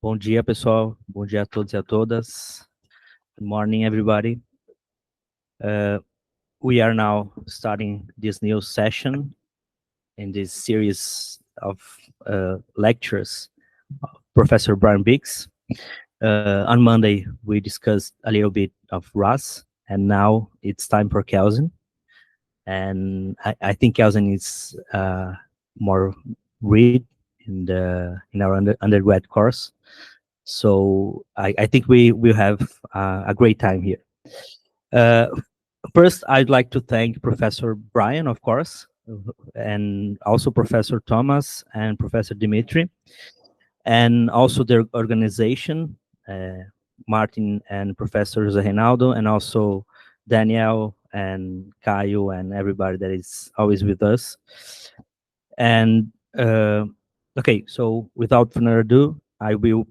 Bom dia, pessoal. Bom dia a todos e a todas. Good morning, everybody. We are now starting this new session in this series of lectures of Professor Brian Biggs. On Monday, we discussed a little bit of Ras, and now it's time for Kelsen. And I think Kelsen is more read in our undergrad course. So I think we will have a great time here. First, I'd like to thank Professor Brian, of course, and also Professor Thomas and Professor Dimitri, and also their organization, Martin and Professor José Reinaldo, and also Daniel and Caio and everybody that is always with us. And okay, so without further ado, I will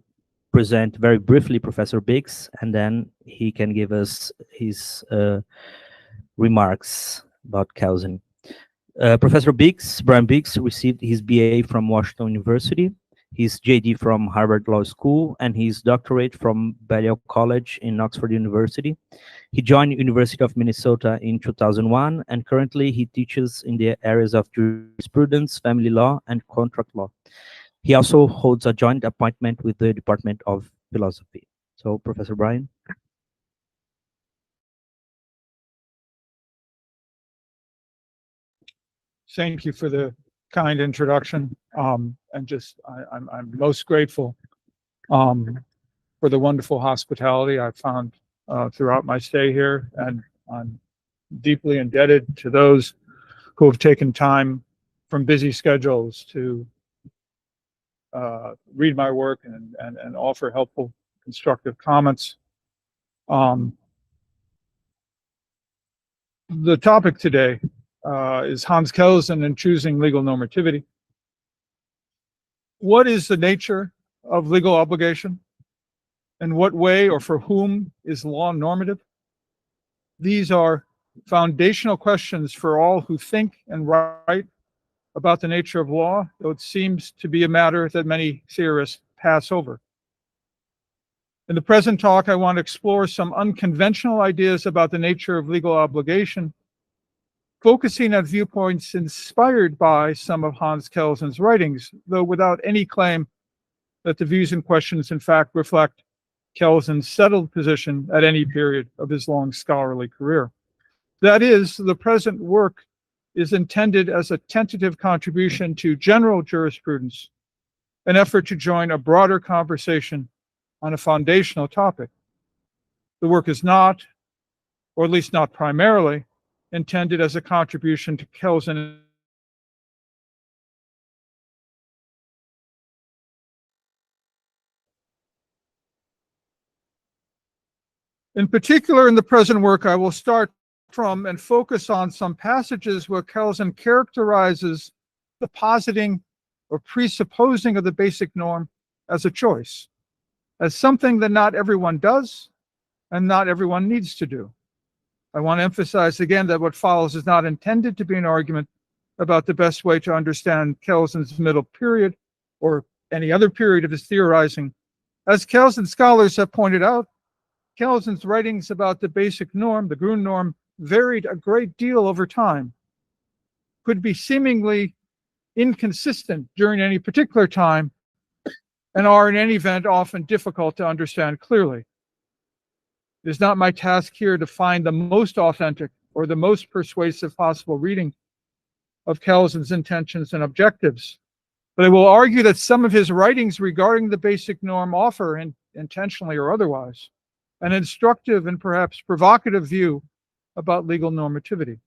present very briefly Professor Biggs, and then he can give us his remarks about Kelsen. Professor Biggs, Brian Biggs, received his BA from Washington University, his JD from Harvard Law School, and his doctorate from Balliol College in Oxford University. He joined University of Minnesota in 2001, and currently he teaches in the areas of jurisprudence, family law, and contract law. He also holds a joint appointment with the Department of Philosophy. So, Professor Brian. Thank you for the kind introduction. And I'm most grateful for the wonderful hospitality I've found throughout my stay here, and I'm deeply indebted to those who have taken time from busy schedules to read my work and offer helpful, constructive comments. The topic today is Hans Kelsen and choosing legal normativity. What is the nature of legal obligation? In what way or for whom is law normative? These are foundational questions for all who think and write about the nature of law, though it seems to be a matter that many theorists pass over. In the present talk, I want to explore some unconventional ideas about the nature of legal obligation, focusing on viewpoints inspired by some of Hans Kelsen's writings, though without any claim that the views and questions in fact reflect Kelsen's settled position at any period of his long scholarly career. That is, the present work is intended as a tentative contribution to general jurisprudence, an effort to join a broader conversation on a foundational topic. The work is not, or at least not primarily, intended as a contribution to Kelsen. In particular, in the present work, I will start from and focus on some passages where Kelsen characterizes the positing or presupposing of the basic norm as a choice, as something that not everyone does and not everyone needs to do. I want to emphasize again that what follows is not intended to be an argument about the best way to understand Kelsen's middle period or any other period of his theorizing. As Kelsen scholars have pointed out, Kelsen's writings about the basic norm, the Grundnorm, varied a great deal over time, could be seemingly inconsistent during any particular time, and are in any event often difficult to understand clearly. It is not my task here to find the most authentic or the most persuasive possible reading of Kelsen's intentions and objectives, but I will argue that some of his writings regarding the basic norm offer, intentionally or otherwise, an instructive and perhaps provocative view about legal normativity.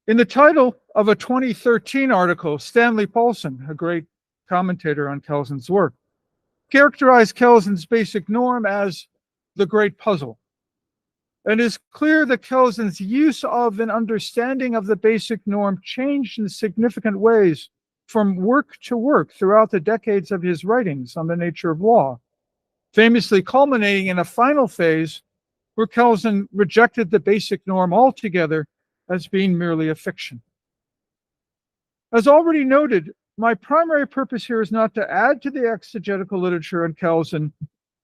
In the title of a 2013 article, Stanley Paulson, a great commentator on Kelsen's work, characterized Kelsen's basic norm as the great puzzle. And it is clear that Kelsen's use of and understanding of the basic norm changed in significant ways from work to work throughout the decades of his writings on the nature of law, famously culminating in a final phase where Kelsen rejected the basic norm altogether as being merely a fiction. As already noted, my primary purpose here is not to add to the exegetical literature on Kelsen,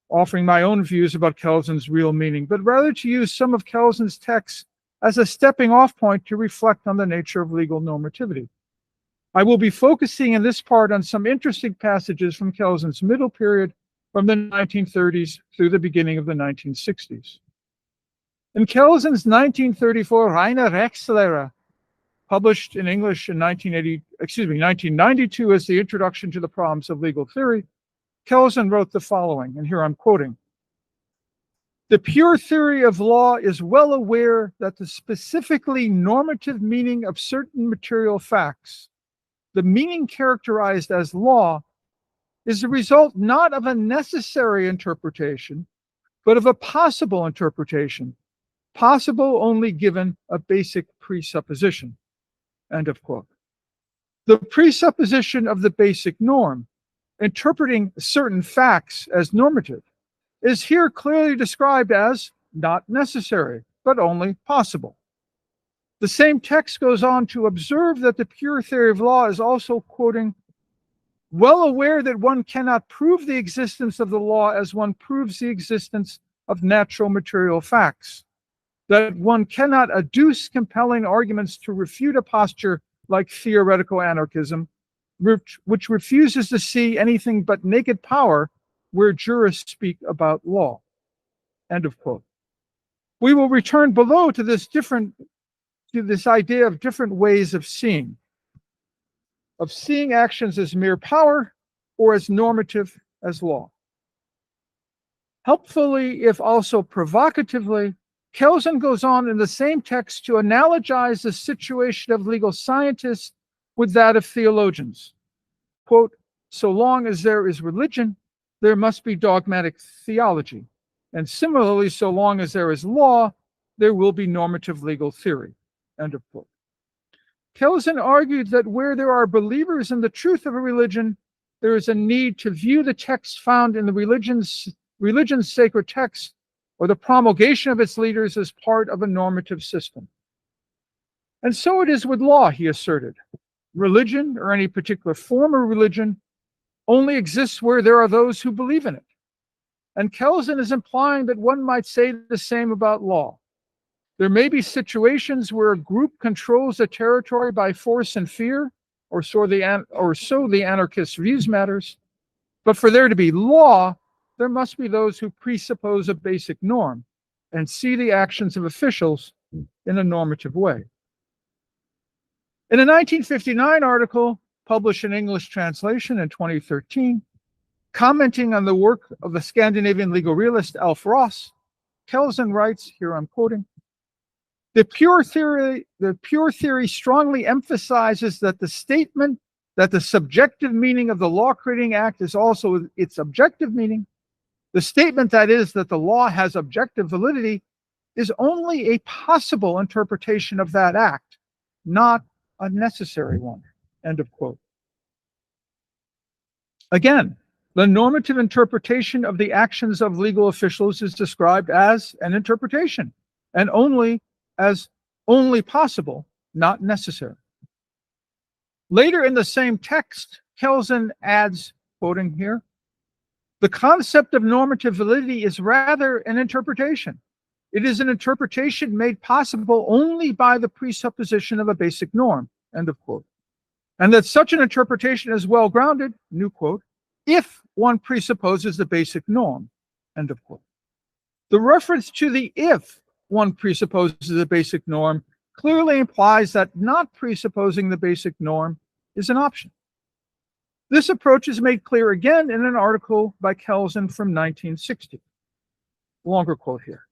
offering my own views about Kelsen's real meaning, but rather to use some of Kelsen's texts as a stepping off point to reflect on the nature of legal normativity. I will be focusing in this part on some interesting passages from Kelsen's middle period from the 1930s through the beginning of the 1960s. In Kelsen's 1934 Reine Rechtslehre, published in English in 1992 as the Introduction to the Problems of Legal Theory, Kelsen wrote the following, and here I'm quoting: "The pure theory of law is well aware that the specifically normative meaning of certain material facts, the meaning characterized as law, is the result not of a necessary interpretation, but of a possible interpretation, possible only given a basic presupposition." End of quote. The presupposition of the basic norm, interpreting certain facts as normative, is here clearly described as not necessary, but only possible. The same text goes on to observe that the pure theory of law is also, quoting, "well aware that one cannot prove the existence of the law as one proves the existence of natural material facts, that one cannot adduce compelling arguments to refute a posture like theoretical anarchism, which refuses to see anything but naked power where jurists speak about law." End of quote. We will return below to this idea of different ways of seeing actions as mere power or as normative as law. Helpfully, if also provocatively, Kelsen goes on in the same text to analogize the situation of legal scientists with that of theologians. Quote, "So long as there is religion, there must be dogmatic theology. And similarly, so long as there is law, there will be normative legal theory." End of quote. Kelsen argued that where there are believers in the truth of a religion, there is a need to view the text found in the religion's sacred text or the promulgation of its leaders as part of a normative system. And so it is with law, he asserted. Religion, or any particular form of religion, only exists where there are those who believe in it. And Kelsen is implying that one might say the same about law. There may be situations where a group controls a territory by force and fear, or so the anarchist views matters. But for there to be law, there must be those who presuppose a basic norm and see the actions of officials in a normative way. In a 1959 article published in English translation in 2013, commenting on the work of the Scandinavian legal realist Alf Ross, Kelsen writes, here I'm quoting, the pure theory strongly emphasizes that the statement that the subjective meaning of the law-creating act is also its objective meaning, the statement that is that the law has objective validity, is only a possible interpretation of that act, not a necessary one." End of quote. Again, the normative interpretation of the actions of legal officials is described as an interpretation, and only possible, not necessary. Later in the same text, Kelsen adds, quoting here, "The concept of normative validity is rather an interpretation. It is an interpretation made possible only by the presupposition of a basic norm." End of quote. And that such an interpretation is well grounded, new quote, if one presupposes the basic norm. End of quote. The reference to the if one presupposes the basic norm clearly implies that not presupposing the basic norm is an option. This approach is made clear again in an article by Kelsen from 1960. Longer quote here.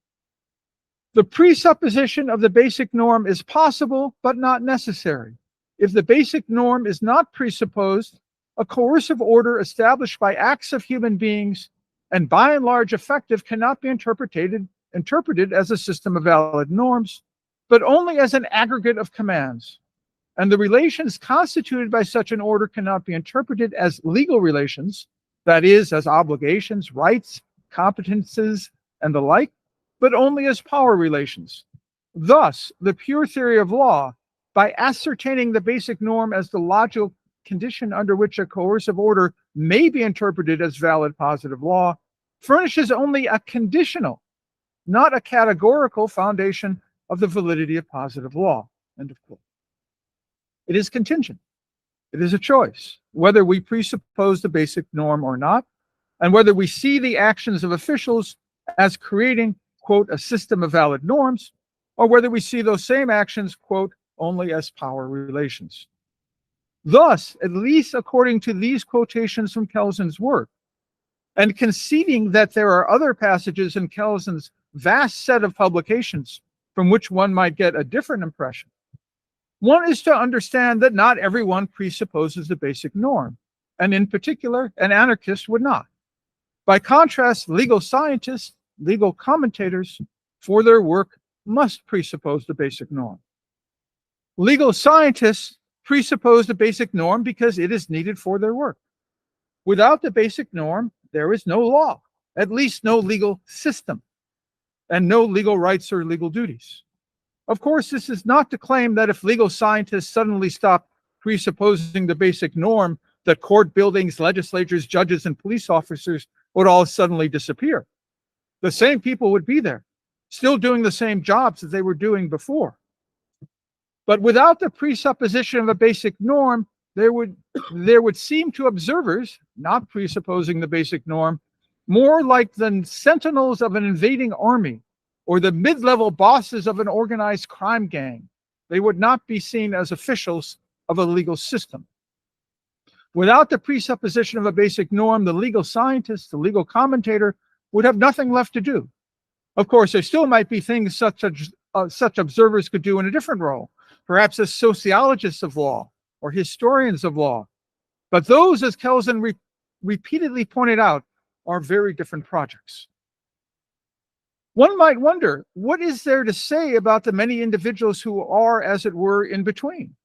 "The presupposition of the basic norm is possible, but not necessary. If the basic norm is not presupposed, a coercive order established by acts of human beings and by and large effective cannot be interpreted as a system of valid norms, but only as an aggregate of commands. And the relations constituted by such an order cannot be interpreted as legal relations, that is, as obligations, rights, competences, and the like, but only as power relations. Thus, the pure theory of law, by ascertaining the basic norm as the condition under which a coercive order may be interpreted as valid positive law, furnishes only a conditional, not a categorical foundation of the validity of positive law. End of quote. It is contingent. It is a choice, whether we presuppose the basic norm or not, and whether we see the actions of officials as creating, quote, a system of valid norms, or whether we see those same actions, quote, only as power relations. Thus, at least according to these quotations from Kelsen's work, and conceding that there are other passages in Kelsen's vast set of publications from which one might get a different impression, one is to understand that not everyone presupposes the basic norm, and in particular, an anarchist would not. By contrast, legal scientists, legal commentators, for their work, must presuppose the basic norm. Legal scientists presuppose the basic norm because it is needed for their work. Without the basic norm, there is no law, at least no legal system, and no legal rights or legal duties. Of course, this is not to claim that if legal scientists suddenly stop presupposing the basic norm, that court buildings, legislatures, judges, and police officers would all suddenly disappear. The same people would be there, still doing the same jobs that they were doing before. But without the presupposition of a basic norm, there would seem to observers, not presupposing the basic norm, more like the sentinels of an invading army or the mid-level bosses of an organized crime gang. They would not be seen as officials of a legal system. Without the presupposition of a basic norm, the legal scientist, the legal commentator, would have nothing left to do. Of course, there still might be things such observers could do in a different role, perhaps as sociologists of law or historians of law. But those, as Kelsen repeatedly pointed out, are very different projects. One might wonder, what is there to say about the many individuals who are, as it were, in between?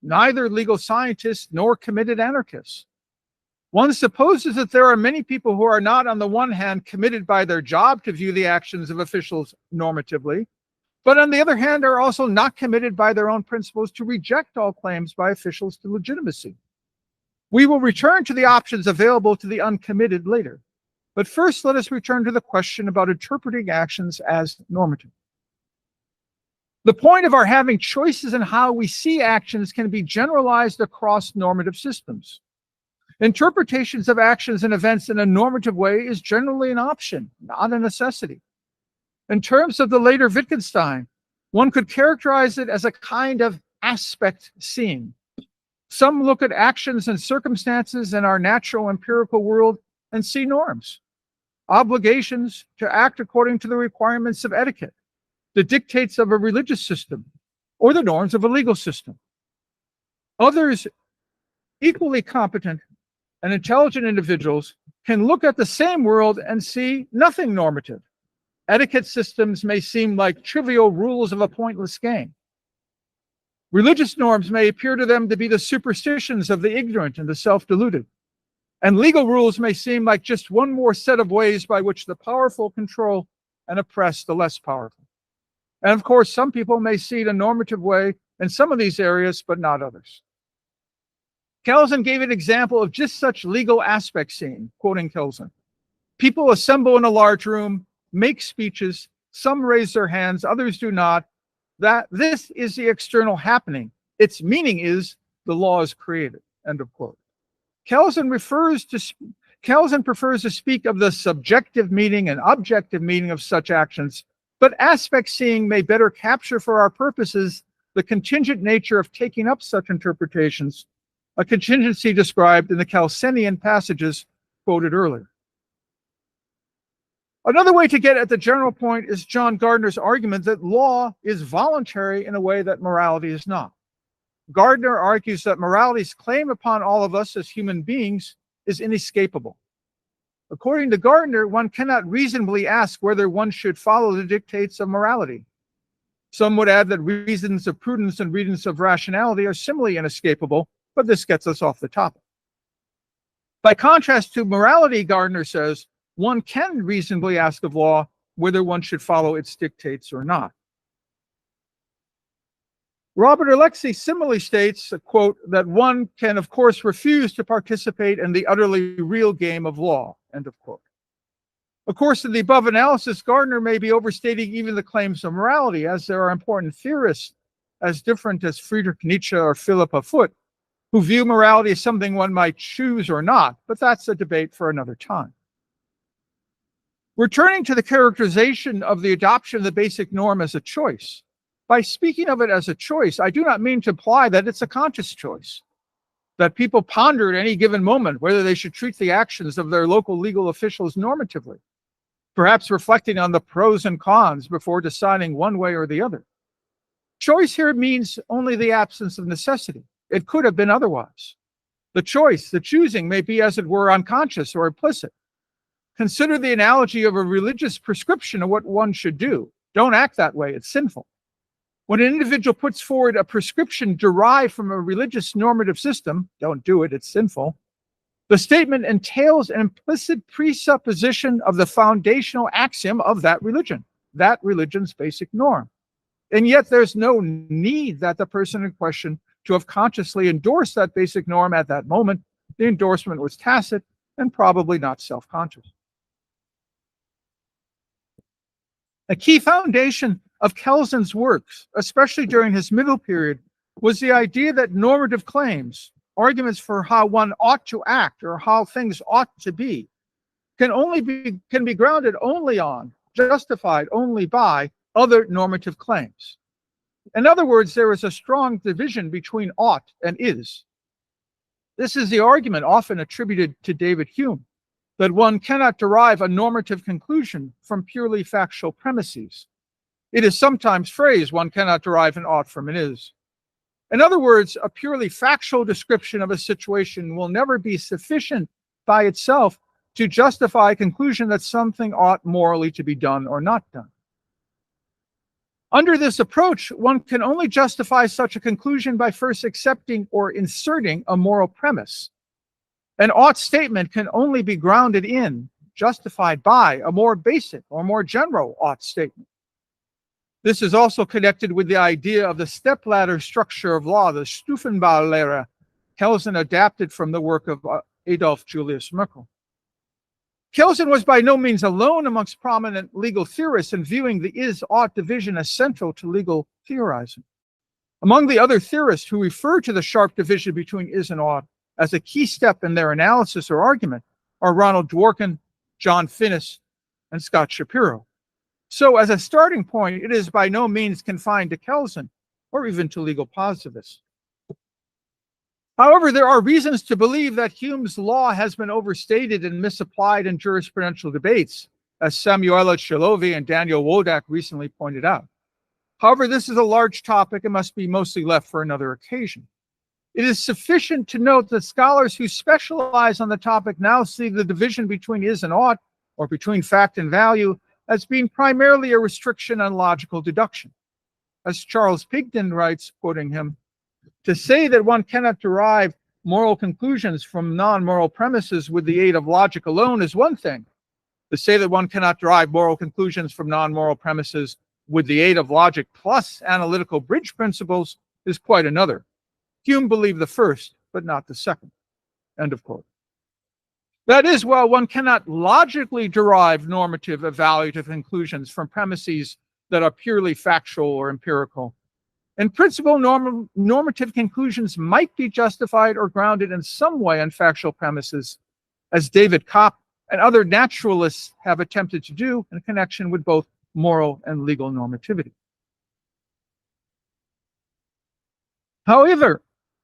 Neither legal scientists nor committed anarchists. One supposes that there are many people who are not, on the one hand, committed by their job to view the actions of officials normatively, but on the other hand, are also not committed by their own principles to reject all claims by officials to legitimacy. We will return to the options available to the uncommitted later. But first, let us return to the question about interpreting actions as normative. The point of our having choices in how we see actions can be generalized across normative systems. Interpretations of actions and events in a normative way is generally an option, not a necessity. In terms of the later Wittgenstein, one could characterize it as a kind of aspect seeing. Some look at actions and circumstances in our natural empirical world and see norms, obligations to act according to the requirements of etiquette, the dictates of a religious system, or the norms of a legal system. Others, equally competent and intelligent individuals, can look at the same world and see nothing normative. Etiquette systems may seem like trivial rules of a pointless game. Religious norms may appear to them to be the superstitions of the ignorant and the self-deluded. And legal rules may seem like just one more set of ways by which the powerful control and oppress the less powerful. And of course, some people may see it a normative way in some of these areas, but not others. Kelsen gave an example of just such legal aspect seeing, quoting Kelsen. People assemble in a large room, make speeches, some raise their hands, others do not. That this is the external happening. Its meaning is the law is created, end of quote. Kelsen prefers to speak of the subjective meaning and objective meaning of such actions, but aspect seeing may better capture for our purposes the contingent nature of taking up such interpretations, a contingency described in the Kelsenian passages quoted earlier. Another way to get at the general point is John Gardner's argument that law is voluntary in a way that morality is not. Gardner argues that morality's claim upon all of us as human beings is inescapable. According to Gardner, one cannot reasonably ask whether one should follow the dictates of morality. Some would add that reasons of prudence and reasons of rationality are similarly inescapable, but this gets us off the topic. By contrast to morality, Gardner says, one can reasonably ask of law whether one should follow its dictates or not. Robert Alexie similarly states, quote, that one can, of course, refuse to participate in the utterly real game of law, end of quote. Of course, in the above analysis, Gardner may be overstating even the claims of morality, as there are important theorists as different as Friedrich Nietzsche or Philippa Foot, who view morality as something one might choose or not, but that's a debate for another time. Returning to the characterization of the adoption of the basic norm as a choice, by speaking of it as a choice, I do not mean to imply that it's a conscious choice, that people ponder at any given moment whether they should treat the actions of their local legal officials normatively, perhaps reflecting on the pros and cons before deciding one way or the other. Choice here means only the absence of necessity. It could have been otherwise. The choice, the choosing, may be, as it were, unconscious or implicit. Consider the analogy of a religious prescription of what one should do. Don't act that way, it's sinful. When an individual puts forward a prescription derived from a religious normative system, don't do it, it's sinful, the statement entails an implicit presupposition of the foundational axiom of that religion's basic norm. And yet there's no need that the person in question to have consciously endorsed that basic norm at that moment. The endorsement was tacit and probably not self-conscious. A key foundation of Kelsen's works, especially during his middle period, was the idea that normative claims, arguments for how one ought to act or how things ought to be, can be grounded only on, justified only by, other normative claims. In other words, there is a strong division between ought and is. This is the argument often attributed to David Hume, that one cannot derive a normative conclusion from purely factual premises. It is sometimes phrased, one cannot derive an ought from an is. In other words, a purely factual description of a situation will never be sufficient by itself to justify a conclusion that something ought morally to be done or not done. Under this approach, one can only justify such a conclusion by first accepting or inserting a moral premise. An ought statement can only be grounded in, justified by, a more basic or more general ought statement. This is also connected with the idea of the stepladder structure of law, the Stufenbaulehre, Kelsen adapted from the work of Adolf Julius Merkel. Kelsen was by no means alone amongst prominent legal theorists in viewing the is-ought division as central to legal theorizing. Among the other theorists who refer to the sharp division between is and ought as a key step in their analysis or argument are Ronald Dworkin, John Finnis, and Scott Shapiro. So as a starting point, it is by no means confined to Kelsen or even to legal positivists. However, there are reasons to believe that Hume's law has been overstated and misapplied in jurisprudential debates, as Samuela Chalovi and Daniel Wodak recently pointed out. However, this is a large topic and must be mostly left for another occasion. It is sufficient to note that scholars who specialize on the topic now see the division between is and ought, or between fact and value, as being primarily a restriction on logical deduction. As Charles Pigden writes, quoting him, to say that one cannot derive moral conclusions from non-moral premises with the aid of logic alone is one thing. To say that one cannot derive moral conclusions from non-moral premises with the aid of logic plus analytical bridge principles is quite another. Hume believed the first, but not the second. End of quote. That is, while one cannot logically derive normative evaluative conclusions from premises that are purely factual or empirical, in principle, normative conclusions might be justified or grounded in some way on factual premises, as David Kopp and other naturalists have attempted to do in connection with both moral and legal normativity. However,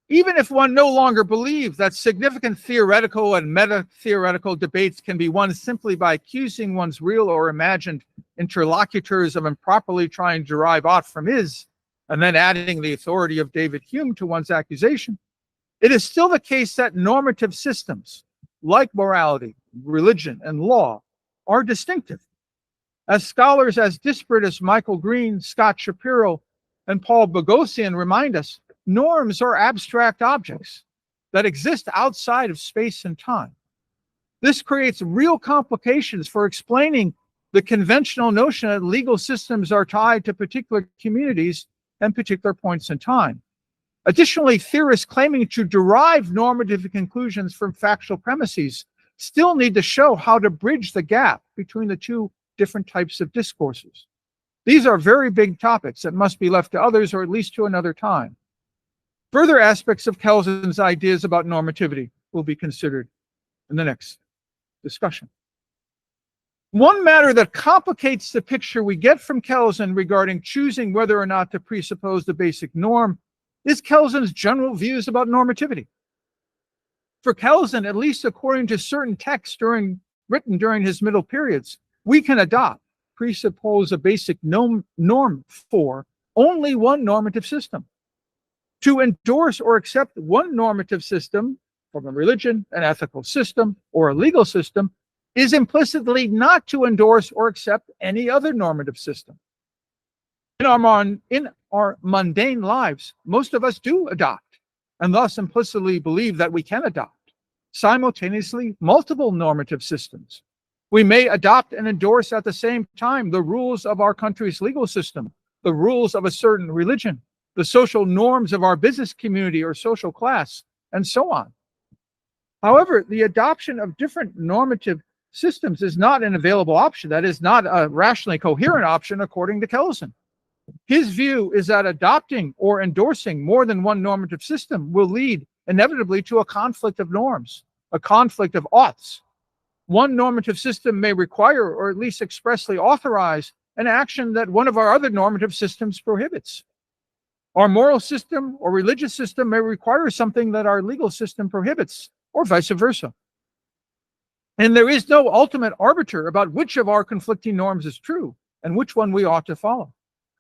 even if one no longer believes that significant theoretical and meta-theoretical debates can be won simply by accusing one's real or imagined interlocutors of improperly trying to derive ought from is, and then adding the authority of David Hume to one's accusation, it is still the case that normative systems, like morality, religion, and law, are distinctive. As scholars as disparate as Michael Green, Scott Shapiro, and Paul Boghossian remind us, norms are abstract objects that exist outside of space and time. This creates real complications for explaining the conventional notion that legal systems are tied to particular communities and particular points in time. Additionally, theorists claiming to derive normative conclusions from factual premises still need to show how to bridge the gap between the two different types of discourses. These are very big topics that must be left to others, or at least to another time. Further aspects of Kelsen's ideas about normativity will be considered in the next discussion. One matter that complicates the picture we get from Kelsen regarding choosing whether or not to presuppose the basic norm is Kelsen's general views about normativity. For Kelsen, at least according to certain texts written during his middle periods, we can presuppose a basic norm for only one normative system. To endorse or accept one normative system from a religion, an ethical system, or a legal system is implicitly not to endorse or accept any other normative system. In our mundane lives, most of us do adopt, and thus implicitly believe that we can adopt, simultaneously multiple normative systems. We may adopt and endorse at the same time the rules of our country's legal system, the rules of a certain religion, the social norms of our business community or social class, and so on. However, the adoption of different normative systems is not an available option. That is not a rationally coherent option, according to Kelsen. His view is that adopting or endorsing more than one normative system will lead inevitably to a conflict of norms, a conflict of oughts. One normative system may require, or at least expressly authorize, an action that one of our other normative systems prohibits. Our moral system or religious system may require something that our legal system prohibits, or vice versa. And there is no ultimate arbiter about which of our conflicting norms is true and which one we ought to follow.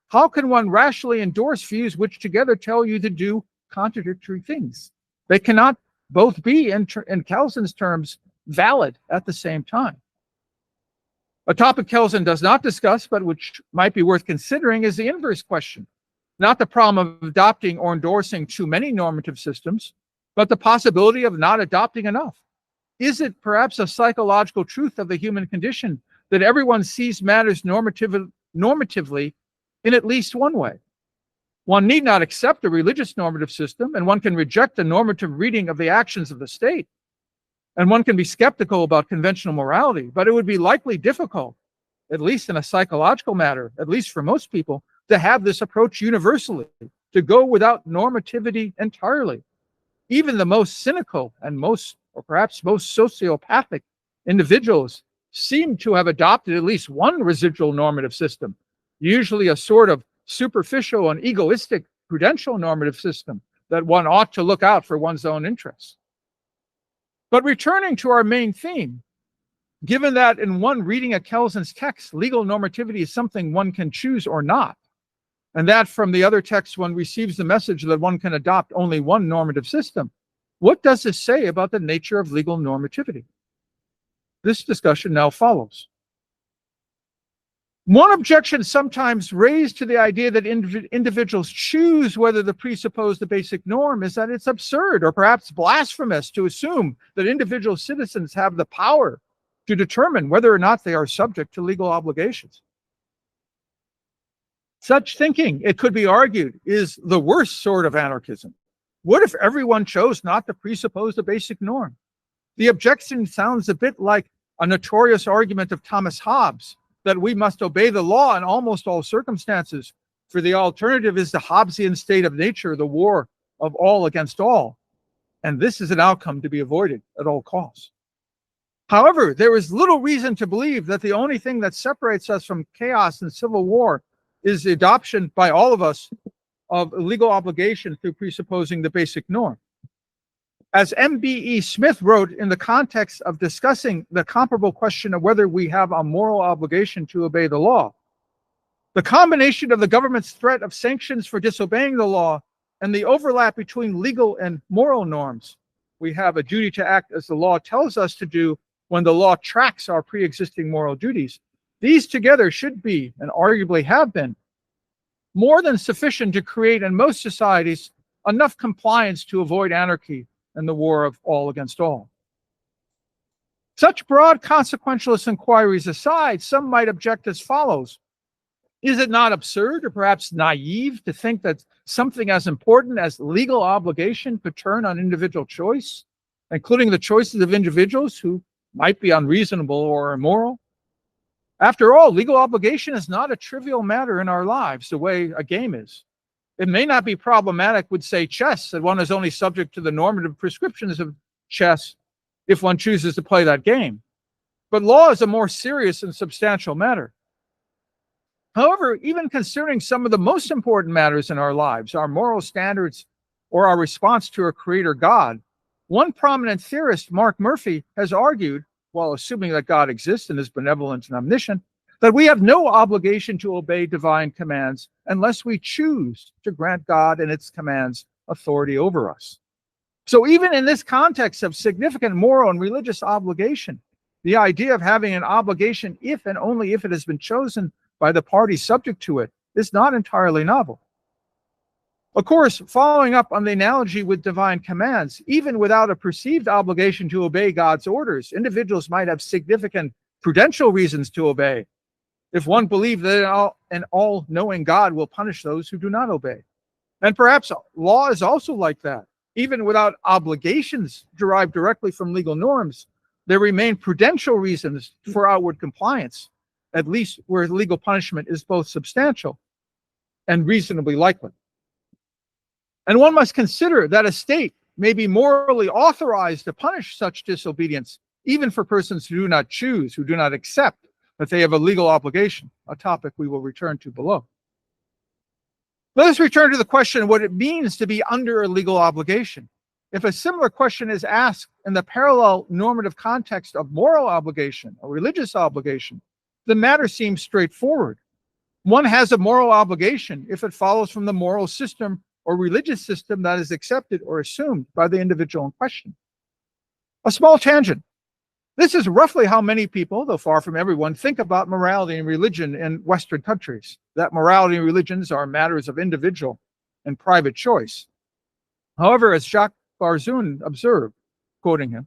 How can one rationally endorse views which together tell you to do contradictory things? They cannot both be, in Kelsen's terms, valid at the same time. A topic Kelsen does not discuss, but which might be worth considering, is the inverse question. Not the problem of adopting or endorsing too many normative systems, but the possibility of not adopting enough. Is it perhaps a psychological truth of the human condition that everyone sees matters normatively in at least one way? One need not accept a religious normative system, and one can reject a normative reading of the actions of the state. And one can be skeptical about conventional morality, but it would be likely difficult, at least in a psychological matter, at least for most people, to have this approach universally, to go without normativity entirely. Even the most cynical and or perhaps most sociopathic individuals seem to have adopted at least one residual normative system, usually a sort of superficial and egoistic prudential normative system that one ought to look out for one's own interests. But returning to our main theme, given that in one reading of Kelsen's text, legal normativity is something one can choose or not, and that from the other text one receives the message that one can adopt only one normative system, what does this say about the nature of legal normativity? This discussion now follows. One objection sometimes raised to the idea that individuals choose whether to presuppose the basic norm is that it's absurd or perhaps blasphemous to assume that individual citizens have the power to determine whether or not they are subject to legal obligations. Such thinking, it could be argued, is the worst sort of anarchism. What if everyone chose not to presuppose the basic norm? The objection sounds a bit like a notorious argument of Thomas Hobbes, that we must obey the law in almost all circumstances, for the alternative is the Hobbesian state of nature, the war of all against all. And this is an outcome to be avoided at all costs. However, there is little reason to believe that the only thing that separates us from chaos and civil war is the adoption by all of us of legal obligation through presupposing the basic norm. As M.B.E. Smith wrote in the context of discussing the comparable question of whether we have a moral obligation to obey the law, the combination of the government's threat of sanctions for disobeying the law and the overlap between legal and moral norms, we have a duty to act as the law tells us to do when the law tracks our pre-existing moral duties. These together should be, and arguably have been, more than sufficient to create in most societies enough compliance to avoid anarchy and the war of all against all. Such broad consequentialist inquiries aside, some might object as follows. Is it not absurd or perhaps naive to think that something as important as legal obligation could turn on individual choice, including the choices of individuals who might be unreasonable or immoral? After all, legal obligation is not a trivial matter in our lives the way a game is. It may not be problematic with, say, chess, that one is only subject to the normative prescriptions of chess if one chooses to play that game. But law is a more serious and substantial matter. However, even concerning some of the most important matters in our lives, our moral standards or our response to our creator God, one prominent theorist, Mark Murphy, has argued, while assuming that God exists and is benevolent and omniscient, that we have no obligation to obey divine commands unless we choose to grant God and its commands authority over us. So even in this context of significant moral and religious obligation, the idea of having an obligation if and only if it has been chosen by the party subject to it is not entirely novel. Of course, following up on the analogy with divine commands, even without a perceived obligation to obey God's orders, individuals might have significant prudential reasons to obey, if one believed that an all-knowing God will punish those who do not obey. And perhaps law is also like that. Even without obligations derived directly from legal norms, there remain prudential reasons for outward compliance, at least where legal punishment is both substantial and reasonably likely. And one must consider that a state may be morally authorized to punish such disobedience, even for persons who do not choose, who do not accept that they have a legal obligation, a topic we will return to below. Let us return to the question of what it means to be under a legal obligation. If a similar question is asked in the parallel normative context of moral obligation or religious obligation, the matter seems straightforward. One has a moral obligation if it follows from the moral system or religious system that is accepted or assumed by the individual in question. A small tangent. This is roughly how many people, though far from everyone, think about morality and religion in Western countries, that morality and religions are matters of individual and private choice. However, as Jacques Barzun observed, quoting him,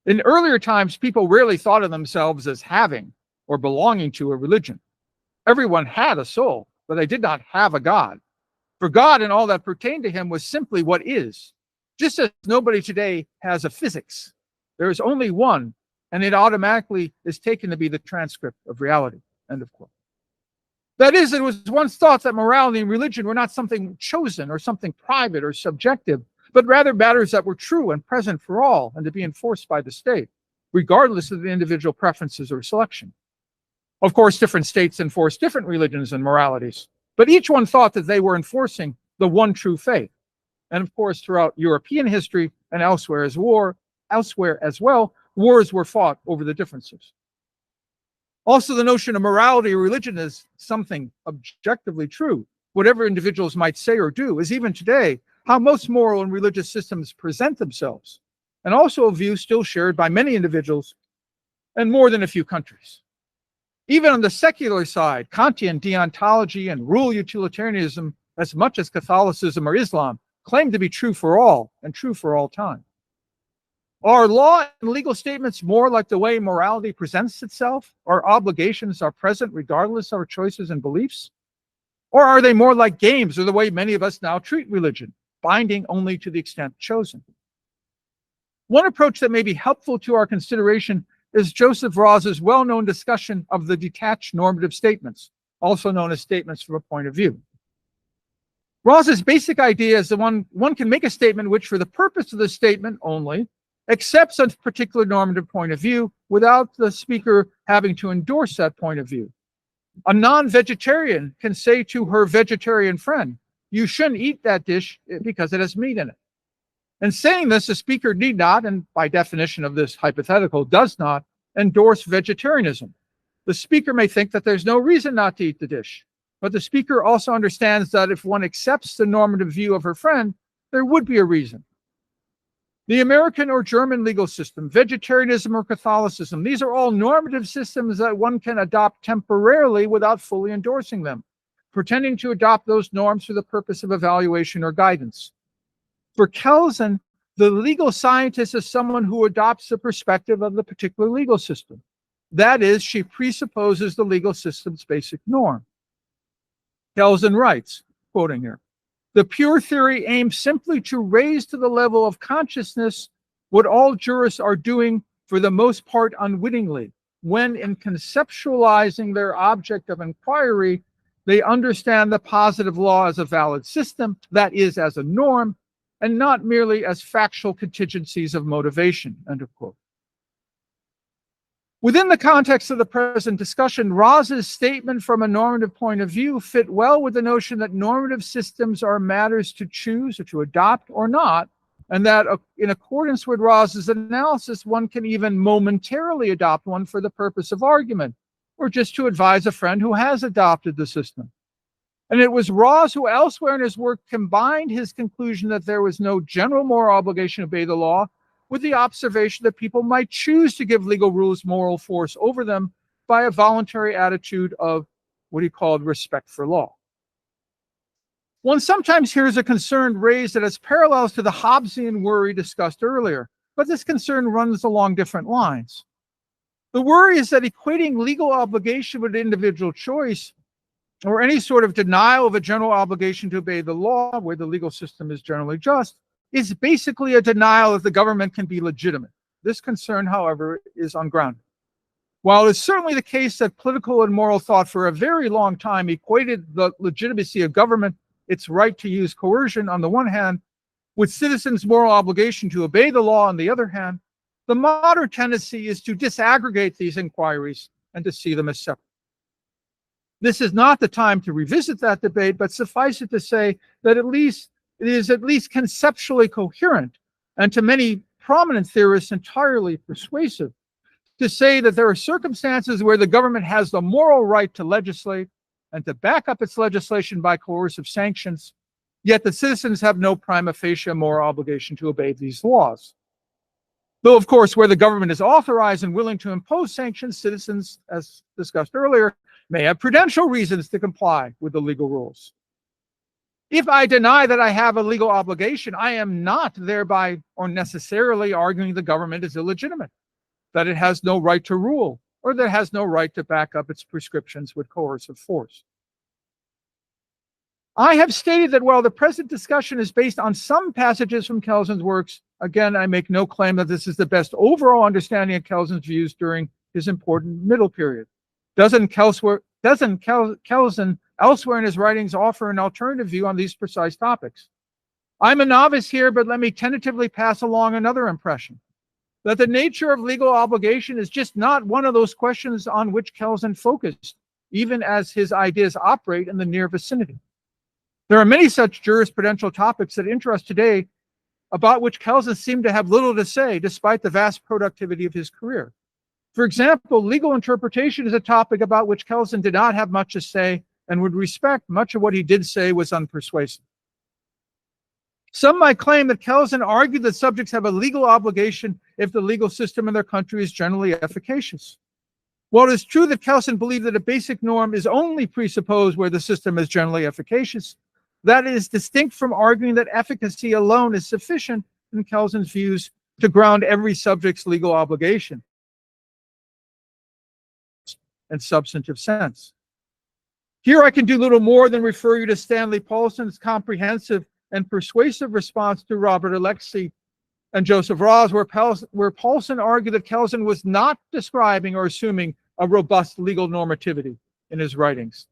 in earlier times, people rarely thought of themselves as having or belonging to a religion. Everyone had a soul, but they did not have a God. For God and all that pertained to him was simply what is, just as nobody today has a physics. There is only one, and it automatically is taken to be the transcript of reality. End of quote. That is, it was once thought that morality and religion were not something chosen or something private or subjective, but rather matters that were true and present for all and to be enforced by the state, regardless of the individual preferences or selection. Of course, different states enforce different religions and moralities, but each one thought that they were enforcing the one true faith. And of course, throughout European history and elsewhere as well, wars were fought over the differences. Also, the notion of morality or religion is something objectively true. Whatever individuals might say or do is even today how most moral and religious systems present themselves, and also a view still shared by many individuals and more than a few countries. Even on the secular side, Kantian deontology and rule utilitarianism, as much as Catholicism or Islam, claim to be true for all and true for all time. Are law and legal statements more like the way morality presents itself? Our obligations are present regardless of our choices and beliefs? Or are they more like games or the way many of us now treat religion, binding only to the extent chosen? One approach that may be helpful to our consideration is Joseph Rawls's well-known discussion of the detached normative statements, also known as statements from a point of view. Rawls's basic idea is that one can make a statement which, for the purpose of the statement only, accepts a particular normative point of view without the speaker having to endorse that point of view. A non-vegetarian can say to her vegetarian friend, "You shouldn't eat that dish because it has meat in it." In saying this, the speaker need not, and by definition of this hypothetical, does not endorse vegetarianism. The speaker may think that there's no reason not to eat the dish, but the speaker also understands that if one accepts the normative view of her friend, there would be a reason. The American or German legal system, vegetarianism or Catholicism, these are all normative systems that one can adopt temporarily without fully endorsing them, pretending to adopt those norms for the purpose of evaluation or guidance. For Kelsen, the legal scientist is someone who adopts the perspective of the particular legal system. That is, she presupposes the legal system's basic norm. Kelsen writes, quoting here, "The pure theory aims simply to raise to the level of consciousness what all jurists are doing for the most part unwittingly, when in conceptualizing their object of inquiry, they understand the positive law as a valid system, that is, as a norm, and not merely as factual contingencies of motivation," end of quote. Within the context of the present discussion, Raw's statement from a normative point of view fit well with the notion that normative systems are matters to choose or to adopt or not, and that in accordance with Raw's analysis, one can even momentarily adopt one for the purpose of argument, or just to advise a friend who has adopted the system. And it was Rawls who elsewhere in his work combined his conclusion that there was no general moral obligation to obey the law with the observation that people might choose to give legal rules moral force over them by a voluntary attitude of what he called respect for law. One sometimes hears a concern raised that has parallels to the Hobbesian worry discussed earlier, but this concern runs along different lines. The worry is that equating legal obligation with individual choice, or any sort of denial of a general obligation to obey the law, where the legal system is generally just, is basically a denial that the government can be legitimate. This concern, however, is ungrounded. While it's certainly the case that political and moral thought for a very long time equated the legitimacy of government, its right to use coercion on the one hand, with citizens' moral obligation to obey the law on the other hand, the modern tendency is to disaggregate these inquiries and to see them as separate. This is not the time to revisit that debate, but suffice it to say that it is at least conceptually coherent, and to many prominent theorists entirely persuasive, to say that there are circumstances where the government has the moral right to legislate and to back up its legislation by coercive sanctions, yet the citizens have no prima facie moral obligation to obey these laws. Though, of course, where the government is authorized and willing to impose sanctions, citizens, as discussed earlier, may have prudential reasons to comply with the legal rules. If I deny that I have a legal obligation, I am not thereby or necessarily arguing the government is illegitimate, that it has no right to rule, or that it has no right to back up its prescriptions with coercive force. I have stated that while the present discussion is based on some passages from Kelsen's works, again, I make no claim that this is the best overall understanding of Kelsen's views during his important middle period. Doesn't Kelsen elsewhere in his writings offer an alternative view on these precise topics? I'm a novice here, but let me tentatively pass along another impression, that the nature of legal obligation is just not one of those questions on which Kelsen focused, even as his ideas operate in the near vicinity. There are many such jurisprudential topics that interest today about which Kelsen seemed to have little to say, despite the vast productivity of his career. For example, legal interpretation is a topic about which Kelsen did not have much to say, and with respect, much of what he did say was unpersuasive. Some might claim that Kelsen argued that subjects have a legal obligation if the legal system in their country is generally efficacious. While it is true that Kelsen believed that a basic norm is only presupposed where the system is generally efficacious, that is distinct from arguing that efficacy alone is sufficient, in Kelsen's views, to ground every subject's legal obligation in substantive sense. Here I can do little more than refer you to Stanley Paulson's comprehensive and persuasive response to Robert Alexie and Joseph Rawls, where Paulson argued that Kelsen was not describing or assuming a robust legal normativity in his writings.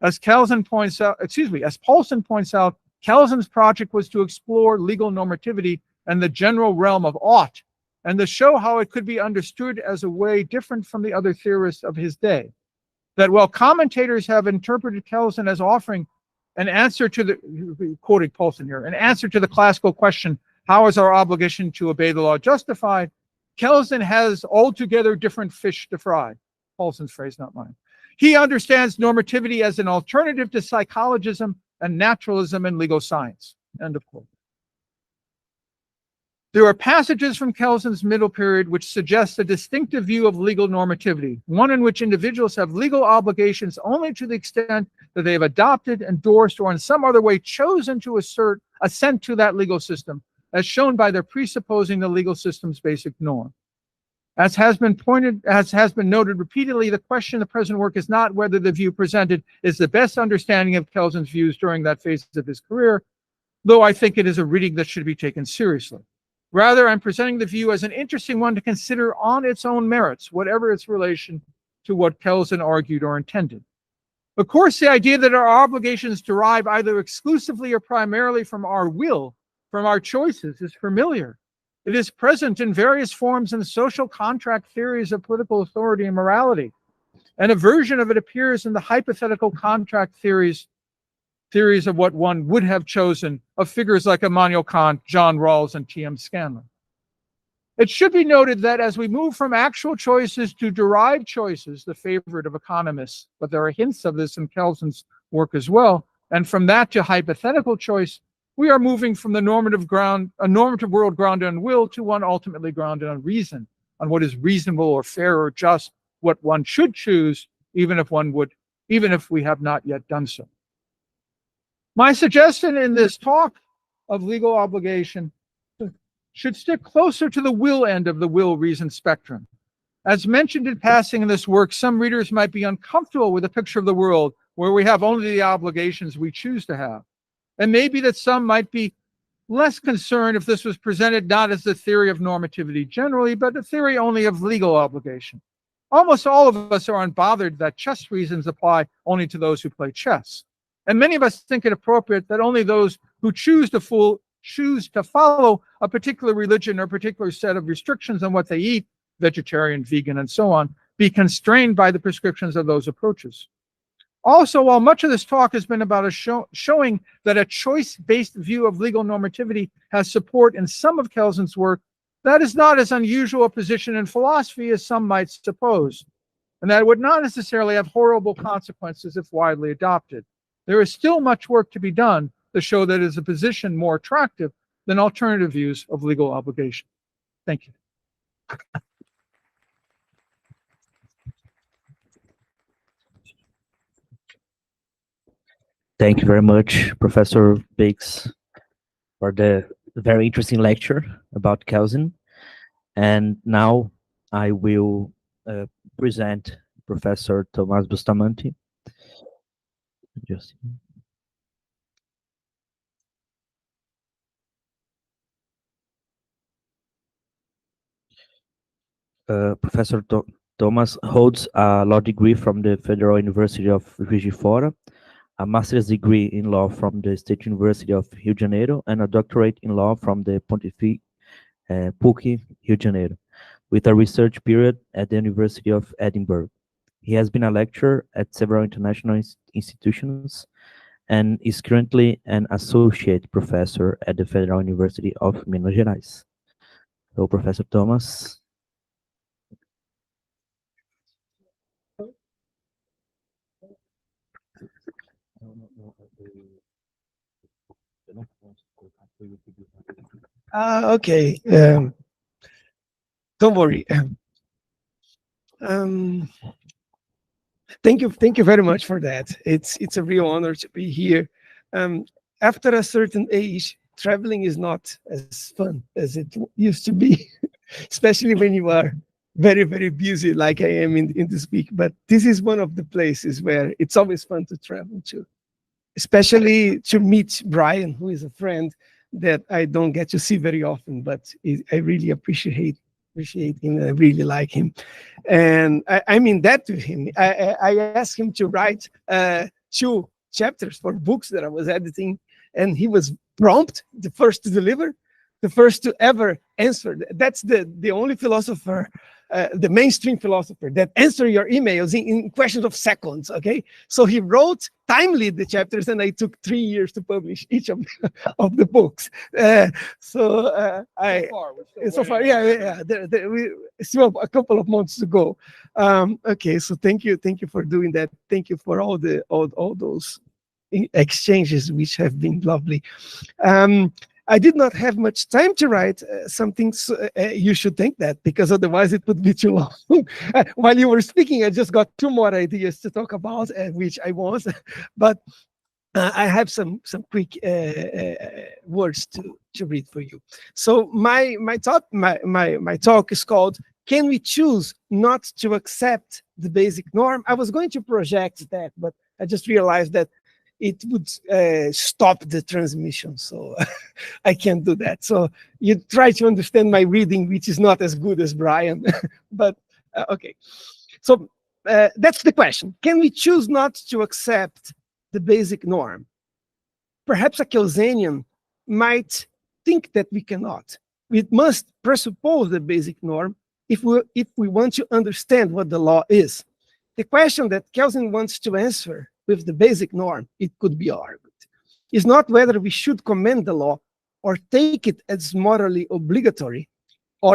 As Paulson points out, Kelsen's project was to explore legal normativity and the general realm of ought, and to show how it could be understood as a way different from the other theorists of his day. That while commentators have interpreted Kelsen as offering an answer to the, quoting Paulson here, an answer to the classical question, how is our obligation to obey the law justified? Kelsen has altogether different fish to fry. Paulson's phrase, not mine. He understands normativity as an alternative to psychologism and naturalism in legal science. End of quote. There are passages from Kelsen's middle period which suggest a distinctive view of legal normativity, one in which individuals have legal obligations only to the extent that they have adopted, endorsed, or in some other way chosen to assent to that legal system, as shown by their presupposing the legal system's basic norm. As has been noted repeatedly, the question in the present work is not whether the view presented is the best understanding of Kelsen's views during that phase of his career, though I think it is a reading that should be taken seriously. Rather, I'm presenting the view as an interesting one to consider on its own merits, whatever its relation to what Kelsen argued or intended. Of course, the idea that our obligations derive either exclusively or primarily from our will, from our choices, is familiar. It is present in various forms in the social contract theories of political authority and morality. And a version of it appears in the hypothetical contract theories of what one would have chosen of figures like Immanuel Kant, John Rawls, and T.M. Scanlon. It should be noted that as we move from actual choices to derived choices, the favorite of economists, but there are hints of this in Kelsen's work as well, and from that to hypothetical choice, we are moving from a normative world grounded on will to one ultimately grounded on reason, on what is reasonable or fair or just, what one should choose, even if we have not yet done so. My suggestion in this talk of legal obligation should stick closer to the will end of the will-reason spectrum. As mentioned in passing in this work, some readers might be uncomfortable with a picture of the world where we have only the obligations we choose to have. And maybe that some might be less concerned if this was presented not as the theory of normativity generally, but the theory only of legal obligation. Almost all of us are unbothered that chess reasons apply only to those who play chess. And many of us think it appropriate that only those who choose to follow a particular religion or a particular set of restrictions on what they eat, vegetarian, vegan, and so on, be constrained by the prescriptions of those approaches. Also, while much of this talk has been about showing that a choice-based view of legal normativity has support in some of Kelsen's work, that is not as unusual a position in philosophy as some might suppose, and that it would not necessarily have horrible consequences if widely adopted. There is still much work to be done to show that it is a position more attractive than alternative views of legal obligation. Thank you. Thank you very much, Professor Biggs, for the very interesting lecture about Kelsen. And now I will present Professor Tomás Bustamante. Just Professor Thomas holds a law degree from the Federal University of Juiz de Fora, a master's degree in law from the State University of Rio de Janeiro, and a doctorate in law from the Pontifici PUC Rio de Janeiro, with a research period at the University of Edinburgh. He has been a lecturer at several international institutions and is currently an associate professor at the Federal University of Minas Gerais. So, Professor Thomas. Okay. Don't worry. Thank you very much for that. It's a real honor to be here. After a certain age, traveling is not as fun as it used to be, especially when you are very, very busy like I am in this week. But this is one of the places where it's always fun to travel to, especially to meet Brian, who is a friend that I don't get to see very often, but I really appreciate him. I really like him. And I'm in debt to him. I asked him to write 2 chapters for books that I was editing, and he was prompt, the first to deliver, the first to ever answer. That's the only philosopher, the mainstream philosopher that answer your emails in questions of seconds, okay? So he wrote timely the chapters, and I took 3 years to publish each of the books. So far, yeah. We still a couple of months to go. Okay, so thank you for doing that. Thank you for all those exchanges, which have been lovely. I did not have much time to write something. You should think that, because otherwise it would be too long. While you were speaking, I just got 2 more ideas to talk about, which I was, but I have some quick words to read for you. So my talk is called can we choose not to accept the basic norm? I was going to project that, but I just realized that it would stop the transmission, so I can't do that. So you try to understand my reading, which is not as good as Brian, but okay. So that's the question. Can we choose not to accept the basic norm? Perhaps a Kelsenian might think that we cannot. We must presuppose the basic norm if we want to understand what the law is. The question that Kelsen wants to answer with the basic norm, it could be argued, is not whether we should commend the law or take it as morally obligatory or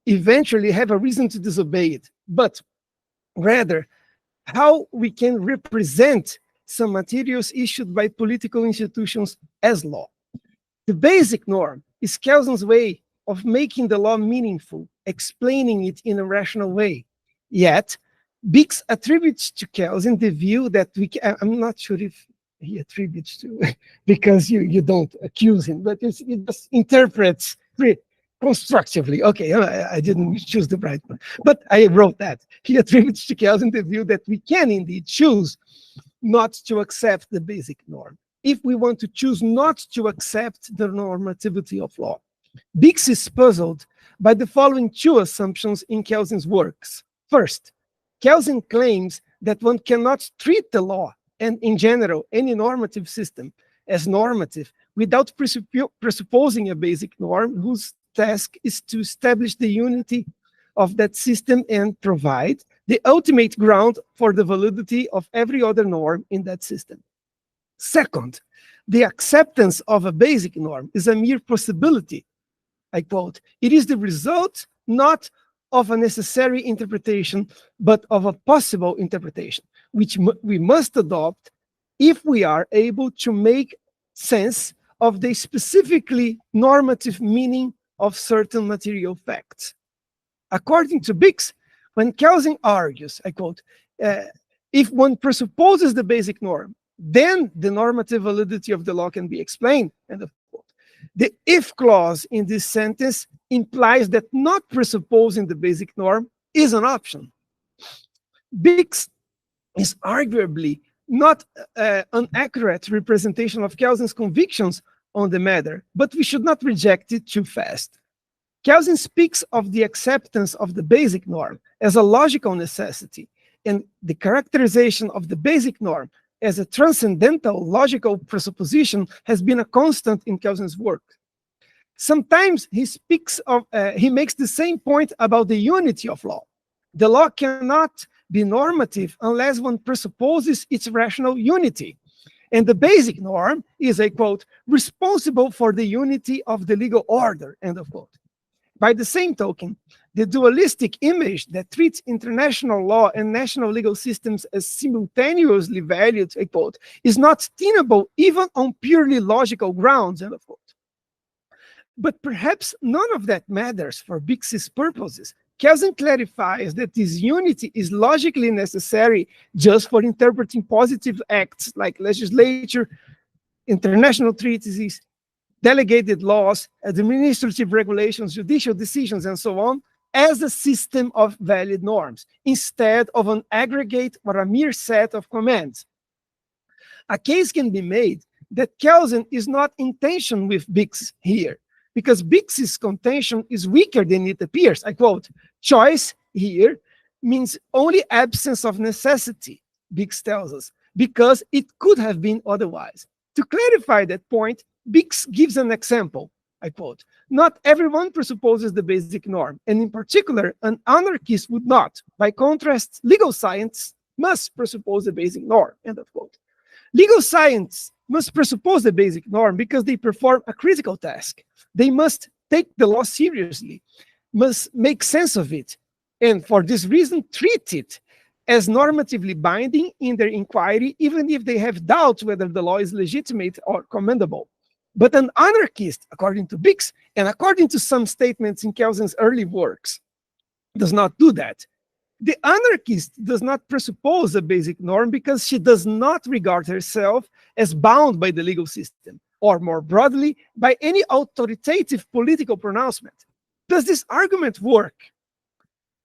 eventually have a reason to disobey it, but rather how we can represent some materials issued by political institutions as law. The basic norm is Kelsen's way of making the law meaningful, explaining it in a rational way. Yet, Bix attributes to Kelsen the view that I'm not sure if he attributes to, because you don't accuse him, but he just interprets constructively. Okay, I didn't choose the right one, but I wrote that. He attributes to Kelsen the view that we can indeed choose not to accept the basic norm, if we want to choose not to accept the normativity of law. Bix is puzzled by the following two assumptions in Kelsen's works. First, Kelsen claims that one cannot treat the law, and in general, any normative system, as normative without presupposing a basic norm whose task is to establish the unity of that system and provide the ultimate ground for the validity of every other norm in that system. Second, the acceptance of a basic norm is a mere possibility. I quote, "It is the result not of a necessary interpretation, but of a possible interpretation, which we must adopt if we are able to make sense of the specifically normative meaning of certain material facts." According to Bix, when Kelsen argues, I quote, "If one presupposes the basic norm, then the normative validity of the law can be explained," end of quote. The if clause in this sentence implies that not presupposing the basic norm is an option. Bix is arguably not an accurate representation of Kelsen's convictions on the matter, but we should not reject it too fast. Kelsen speaks of the acceptance of the basic norm as a logical necessity, and the characterization of the basic norm as a transcendental logical presupposition has been a constant in Kelsen's work. Sometimes he makes the same point about the unity of law. The law cannot be normative unless one presupposes its rational unity. And the basic norm is, I quote, "responsible for the unity of the legal order," end of quote. By the same token, the dualistic image that treats international law and national legal systems as simultaneously valued, I quote, "is not tenable even on purely logical grounds," end of quote. But perhaps none of that matters for Bix's purposes. Kelsen clarifies that this unity is logically necessary just for interpreting positive acts like legislature, international treaties, delegated laws, administrative regulations, judicial decisions, and so on, as a system of valid norms, instead of an aggregate or a mere set of commands. A case can be made that Kelsen is not in tension with Bix here, because Bix's contention is weaker than it appears. I quote, "Choice here means only absence of necessity," Bix tells us, "because it could have been otherwise." To clarify that point, Bix gives an example. I quote, "Not everyone presupposes the basic norm, and in particular, an anarchist would not. By contrast, legal science must presuppose the basic norm," end of quote. Legal science must presuppose the basic norm because they perform a critical task. They must take the law seriously, must make sense of it, and for this reason, treat it as normatively binding in their inquiry, even if they have doubts whether the law is legitimate or commendable. But an anarchist, according to Bix, and according to some statements in Kelsen's early works, does not do that. The anarchist does not presuppose a basic norm because she does not regard herself as bound by the legal system, or more broadly, by any authoritative political pronouncement. Does this argument work?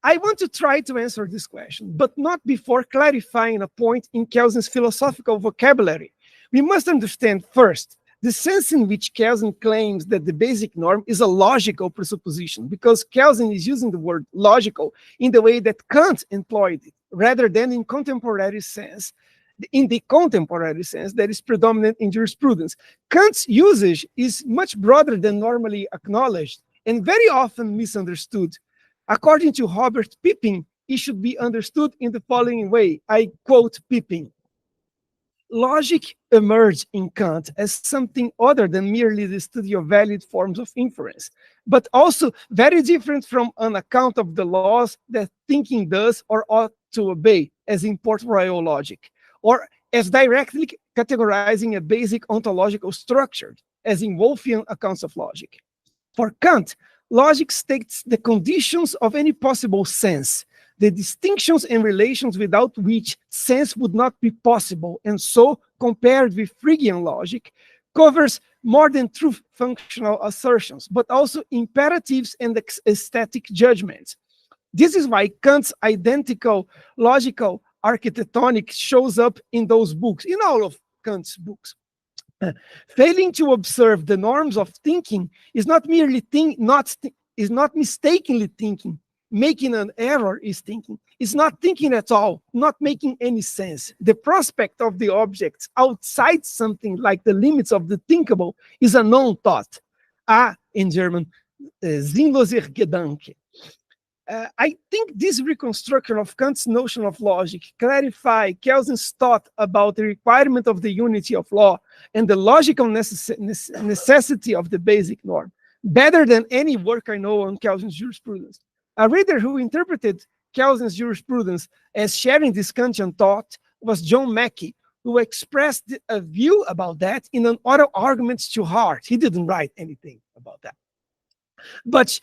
I want to try to answer this question, but not before clarifying a point in Kelsen's philosophical vocabulary. We must understand first the sense in which Kelsen claims that the basic norm is a logical presupposition, because Kelsen is using the word logical in the way that Kant employed it, rather than in the contemporary sense that is predominant in jurisprudence. Kant's usage is much broader than normally acknowledged and very often misunderstood. According to Robert Pippin, it should be understood in the following way. I quote Pippin: logic emerged in Kant as something other than merely the study of valid forms of inference, but also very different from an account of the laws that thinking does or ought to obey, as in Port Royal logic, or as directly categorizing a basic ontological structure, as in Wolffian accounts of logic. For Kant, logic states the conditions of any possible sense, the distinctions and relations without which sense would not be possible, and so, compared with Freudian logic, covers more than true functional assertions, but also imperatives and aesthetic judgments. This is why Kant's identical logical architectonic shows up in those books, in all of Kant's books. Failing to observe the norms of thinking is not merely is not mistakenly thinking. Making an error is thinking. It's not thinking at all, not making any sense. The prospect of the objects outside something like the limits of the thinkable is a known thought. In German, sinnloser Gedanke. I think this reconstruction of Kant's notion of logic clarifies Kelsen's thought about the requirement of the unity of law and the logical necessity of the basic norm, better than any work I know on Kelsen's jurisprudence. A reader who interpreted Kelsen's jurisprudence as sharing this Kantian thought was John Mackey, who expressed a view about that in an oral argument to Hart. He didn't write anything about that, but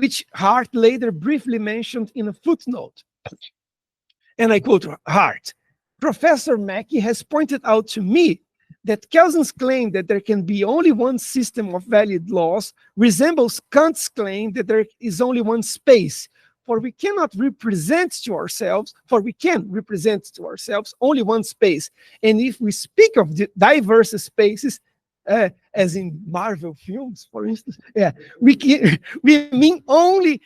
which Hart later briefly mentioned in a footnote. And I quote Hart: Professor Mackey has pointed out to me that Kelsen's claim that there can be only one system of valid laws resembles Kant's claim that there is only one space, for we can represent to ourselves only one space. And if we speak of the diverse spaces, as in Marvel films, for instance, we mean only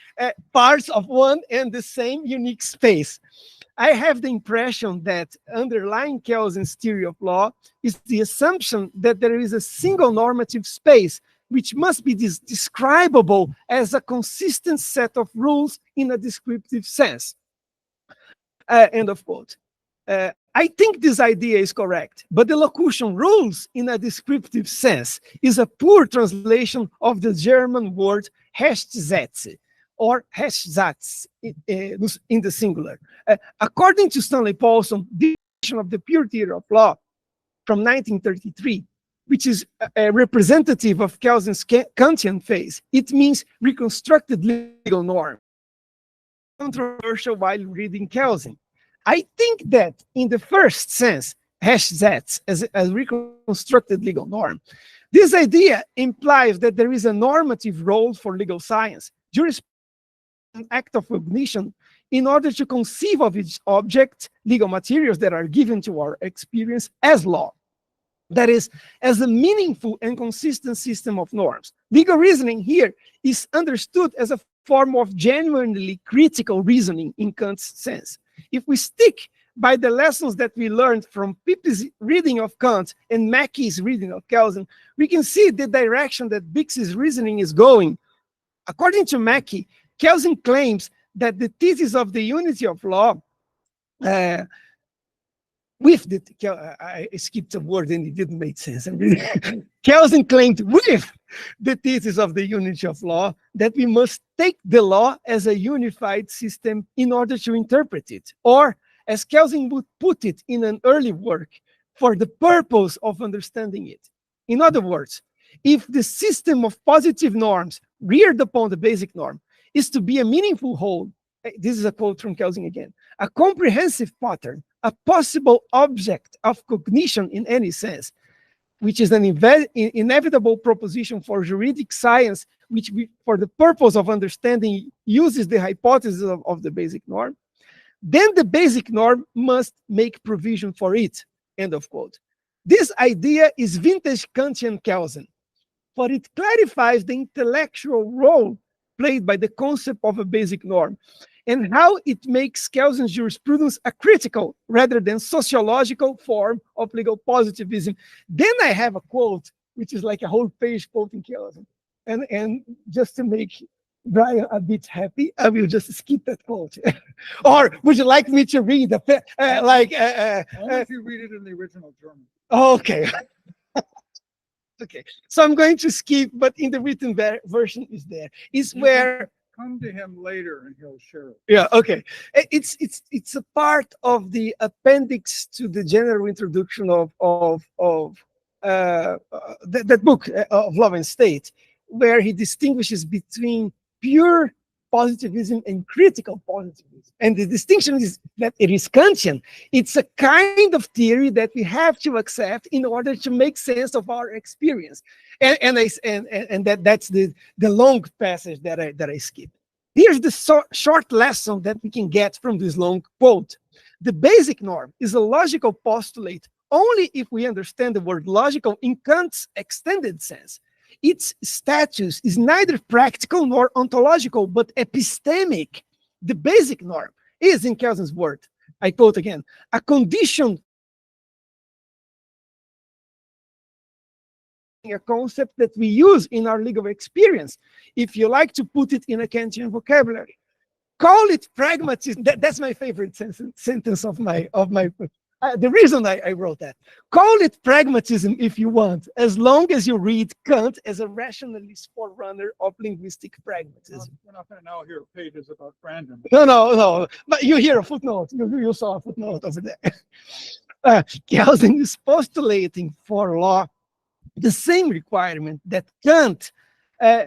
parts of one and the same unique space. I have the impression that underlying Kelsen's theory of law is the assumption that there is a single normative space which must be describable as a consistent set of rules in a descriptive sense. End of quote. I think this idea is correct, but the locution rules in a descriptive sense is a poor translation of the German word Rechtssätze, or Rechtsatz in the singular. According to Stanley Paulson, the definition of the pure theory of law from 1933, which is a representative of Kelsen's Kantian phase, it means reconstructed legal norm. Controversial while reading Kelsen. I think that in the first sense, Rechtsatz as a reconstructed legal norm, this idea implies that there is a normative role for legal science, jurisprudence, an act of cognition, in order to conceive of its object, legal materials that are given to our experience, as law. That is, as a meaningful and consistent system of norms. Legal reasoning here is understood as a form of genuinely critical reasoning in Kant's sense. If we stick by the lessons that we learned from Pippi's reading of Kant and Mackey's reading of Kelsen, we can see the direction that Bix's reasoning is going. According to Mackey, Kelsen claims that the thesis of the unity of law, I skipped a word and it didn't make sense. Kelsen claimed with the thesis of the unity of law that we must take the law as a unified system in order to interpret it, or as Kelsen would put it in an early work, for the purpose of understanding it. In other words, if the system of positive norms reared upon the basic norm is to be a meaningful whole, this is a quote from Kelsen again, a comprehensive pattern, a possible object of cognition in any sense, which is an inevitable proposition for juridic science, which for the purpose of understanding uses the hypothesis of the basic norm, then the basic norm must make provision for it, end of quote. This idea is vintage Kantian Kelsen, for it clarifies the intellectual role played by the concept of a basic norm and how it makes Kelsen's jurisprudence a critical rather than sociological form of legal positivism. Then I have a quote, which is like a whole page quoting Kelsen. And just to make Brian a bit happy, I will just skip that quote. Or would you like me to read Only if you read it in the original German. Okay. Okay, so I'm going to skip, but in the written version is there. Is where come to him later and he'll share it. Yeah, okay. It's a part of the appendix to the general introduction of that book of Law and State, where he distinguishes between pure positivism and critical positivism. And the distinction is that it is Kantian. It's a kind of theory that we have to accept in order to make sense of our experience. And that's the long passage that I skipped. Here's the short lesson that we can get from this long quote. The basic norm is a logical postulate only if we understand the word logical in Kant's extended sense. Its status is neither practical nor ontological, but epistemic. The basic norm is, in Kelsen's word, I quote again, a condition, a concept that we use in our legal experience, if you like to put it in a Kantian vocabulary. Call it pragmatism. That's my favorite sentence of my book. The reason I wrote that. Call it pragmatism if you want, as long as you read Kant as a rationalist forerunner of linguistic pragmatism. We're not going to now hear pages about Brandon. No. But you hear a footnote. You saw a footnote over there. Kelsen is postulating for law the same requirement that Kant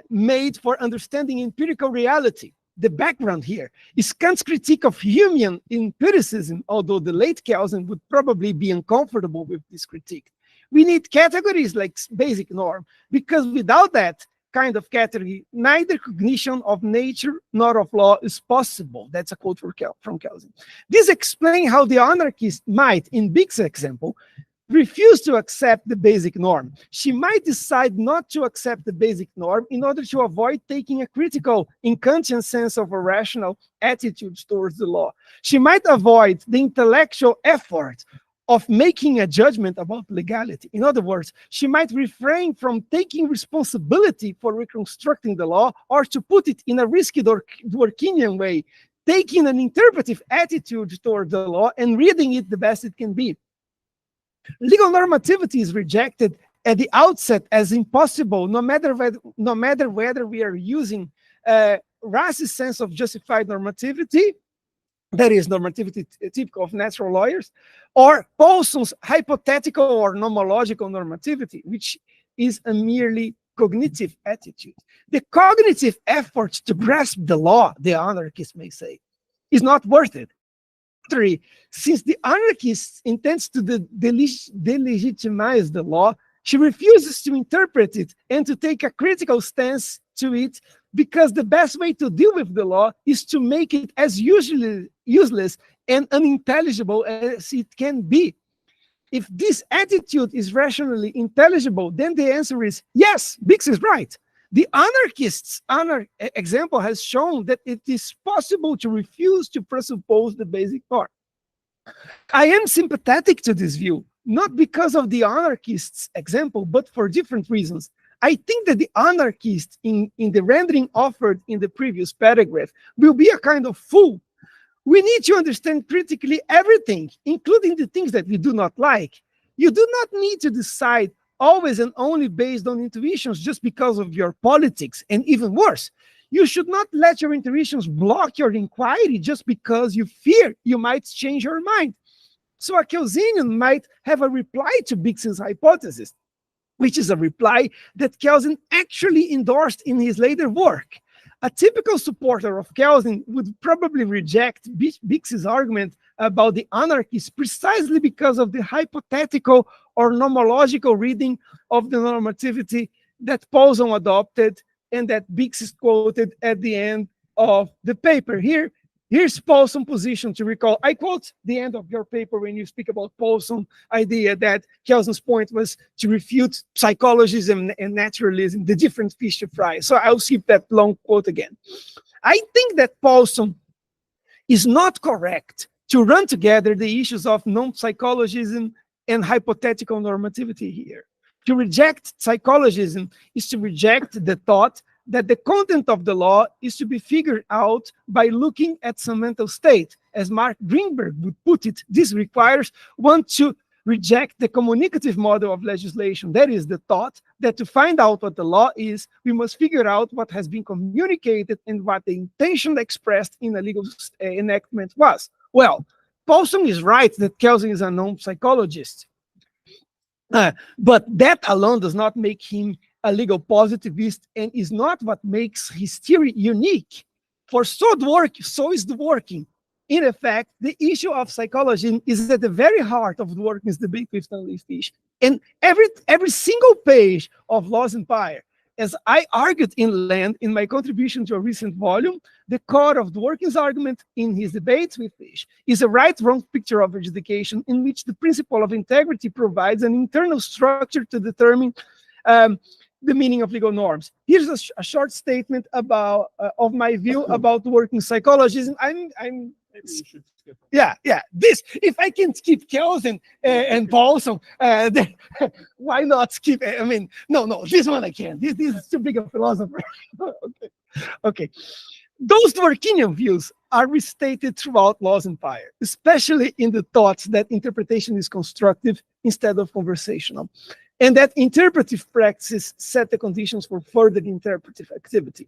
made for understanding empirical reality. The background here is Kant's critique of Humean empiricism, although the late Kelsen would probably be uncomfortable with this critique. We need categories like basic norm, because without that kind of category, neither cognition of nature nor of law is possible. That's a quote from Kelsen. This explains how the anarchist might, in Bick's example, refuse to accept the basic norm. She might decide not to accept the basic norm in order to avoid taking a critical, in Kantian sense of a rational attitude towards the law. She might avoid the intellectual effort of making a judgment about legality. In other words, she might refrain from taking responsibility for reconstructing the law, or to put it in a risky Dworkinian way, taking an interpretive attitude toward the law and reading it the best it can be. Legal normativity is rejected at the outset as impossible, no matter whether we are using Rassi's sense of justified normativity, that is normativity typical of natural lawyers, or Paulson's hypothetical or nomological normativity, which is a merely cognitive attitude. The cognitive effort to grasp the law, the anarchist may say, is not worth it. Since the anarchist intends to delegitimize the law, she refuses to interpret it and to take a critical stance to it, because the best way to deal with the law is to make it as useless and unintelligible as it can be. If this attitude is rationally intelligible, then the answer is yes, Bix is right. The anarchist's example has shown that it is possible to refuse to presuppose the basic norm. I am sympathetic to this view, not because of the anarchist's example, but for different reasons. I think that the anarchist in the rendering offered in the previous paragraph will be a kind of fool. We need to understand critically everything, including the things that we do not like. You do not need to decide always and only based on intuitions just because of your politics, and even worse, you should not let your intuitions block your inquiry just because you fear you might change your mind. So a Kelsenian might have a reply to Bix's hypothesis, which is a reply that Kelsen actually endorsed in his later work. A typical supporter of Kelsen would probably reject Bix's argument about the anarchists precisely because of the hypothetical or nomological reading of the normativity that Paulson adopted and that Bix is quoted at the end of the paper. Here's Paulson's position to recall. I quote the end of your paper when you speak about Paulson's idea that Kelsen's point was to refute psychologism and naturalism, the different fish to fry. So I'll skip that long quote again. I think that Paulson is not correct to run together the issues of non-psychologism and hypothetical normativity here. To reject psychologism is to reject the thought that the content of the law is to be figured out by looking at some mental state. As Mark Greenberg would put it, this requires one to reject the communicative model of legislation. That is the thought that to find out what the law is, we must figure out what has been communicated and what the intention expressed in a legal enactment was. Well, Paulson is right that Kelsen is a non-psychologist. But that alone does not make him a legal positivist and is not what makes his theory unique. For so is the working. In effect, the issue of psychology is at the very heart of the Working's debate with Stanley Fish. And every single page of Law's Empire, as I argued in length in my contribution to a recent volume, the core of the Working's argument in his debates with Fish is a right-wrong picture of adjudication in which the principle of integrity provides an internal structure to determine the meaning of legal norms. Here's a short statement about of my view about Working psychologism. This, if I can skip Kelsen and Paulson, then why not skip? I mean, no, this one I can't. This is too big a philosopher. Okay. Those Dworkinian views are restated throughout Law's Empire, especially in the thoughts that interpretation is constructive instead of conversational, and that interpretive practices set the conditions for further interpretive activity.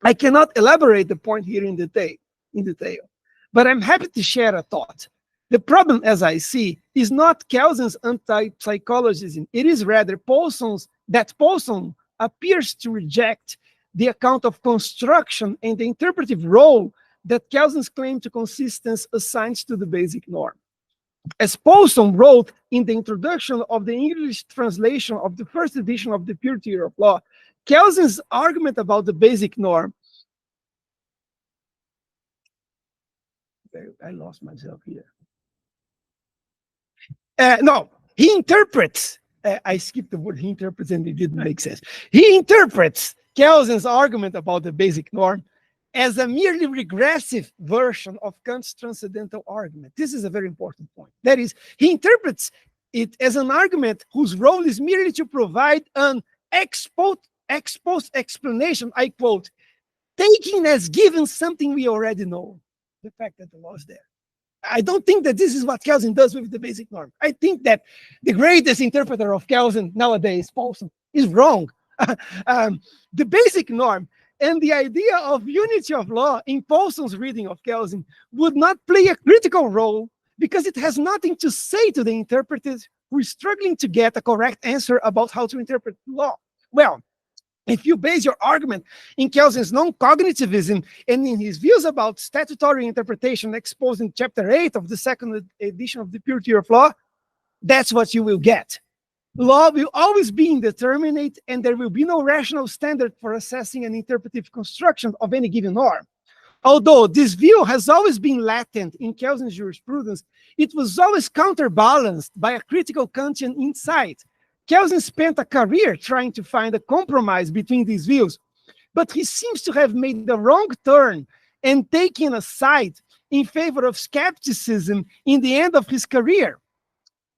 I cannot elaborate the point here in detail, but I'm happy to share a thought. The problem, as I see, is not Kelsen's anti-psychologism. It is rather Paulson appears to reject the account of construction and the interpretive role that Kelsen's claim to consistence assigns to the basic norm. As Paulson wrote in the introduction of the English translation of the first edition of the Pure Theory of Law, Kelsen's argument about the basic norm. I lost myself here. No, he interprets. I skipped the word he interprets and it didn't make sense. He interprets Kelsen's argument about the basic norm as a merely regressive version of Kant's transcendental argument. This is a very important point. That is, he interprets it as an argument whose role is merely to provide an ex post explanation, I quote, taking as given something we already know, the fact that the law is there. I don't think that this is what Kelsen does with the basic norm. I think that the greatest interpreter of Kelsen nowadays, Paulson, is wrong. The basic norm and the idea of unity of law in Paulson's reading of Kelsen would not play a critical role because it has nothing to say to the interpreter who is struggling to get a correct answer about how to interpret law. Well, if you base your argument in Kelsen's non-cognitivism and in his views about statutory interpretation exposed in Chapter 8 of the second edition of the Pure Theory of Law, that's what you will get. Law will always be indeterminate, and there will be no rational standard for assessing an interpretive construction of any given norm. Although this view has always been latent in Kelsen's jurisprudence, it was always counterbalanced by a critical Kantian insight. Kelsen spent a career trying to find a compromise between these views, but he seems to have made the wrong turn and taken a side in favor of skepticism in the end of his career.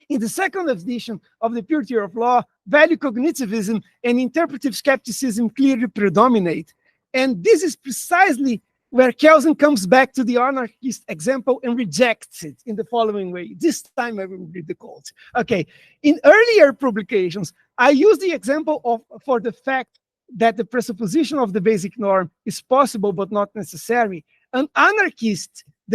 In the second edition of the Pure Theory of Law, value cognitivism and interpretive skepticism clearly predominate. And this is precisely where Kelsen comes back to the anarchist example and rejects it in the following way. This time I will read the quote. Okay, in earlier publications, I used the example for the fact that the presupposition of the basic norm is possible but not necessary. The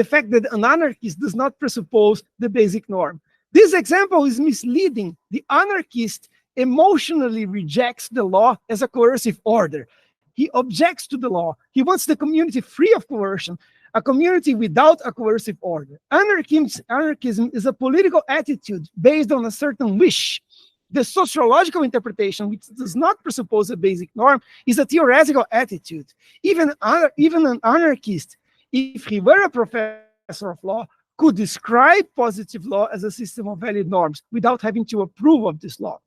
fact that an anarchist does not presuppose the basic norm. This example is misleading. The anarchist emotionally rejects the law as a coercive order. He objects to the law. He wants the community free of coercion, a community without a coercive order. Anarchism is a political attitude based on a certain wish. The sociological interpretation, which does not presuppose a basic norm, is a theoretical attitude. Even an anarchist, if he were a professor of law, could describe positive law as a system of valid norms without having to approve of this law.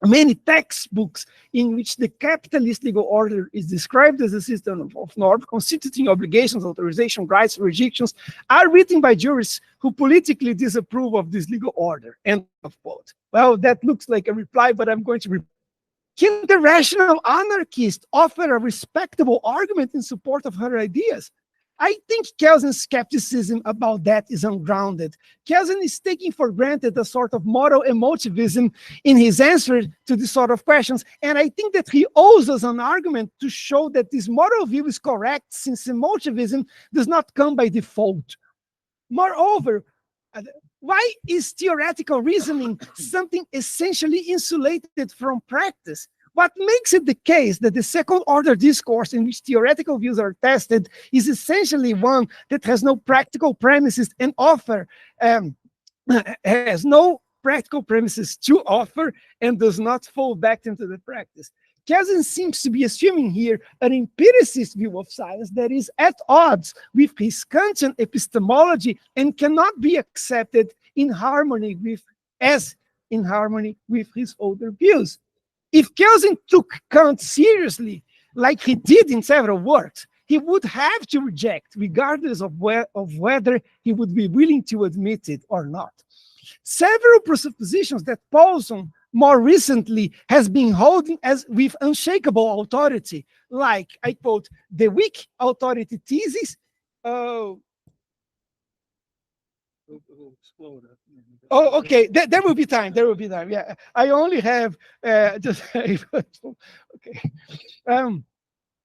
Many textbooks in which the capitalist legal order is described as a system of norms constituting obligations, authorization, rights, restrictions, are written by jurists who politically disapprove of this legal order. End of quote. Well, that looks like a reply, but I'm going to reply. Can the rational anarchist offer a respectable argument in support of her ideas? I think Kelsen's skepticism about that is ungrounded. Kelsen is taking for granted a sort of moral emotivism in his answer to this sort of questions, and I think that he owes us an argument to show that this moral view is correct, since emotivism does not come by default. Moreover, why is theoretical reasoning something essentially insulated from practice? What makes it the case that the second-order discourse in which theoretical views are tested is essentially one that has no practical premises and has no practical premises to offer and does not fall back into the practice? Kelsen seems to be assuming here an empiricist view of science that is at odds with his Kantian epistemology and cannot be accepted in harmony with his older views. If Kelsen took Kant seriously, like he did in several works, he would have to reject, regardless of whether he would be willing to admit it or not. Several presuppositions that Paulson more recently has been holding as with unshakable authority, like, I quote, the weak authority thesis. Oh, okay. There will be time. There will be time. Yeah, I only have just okay.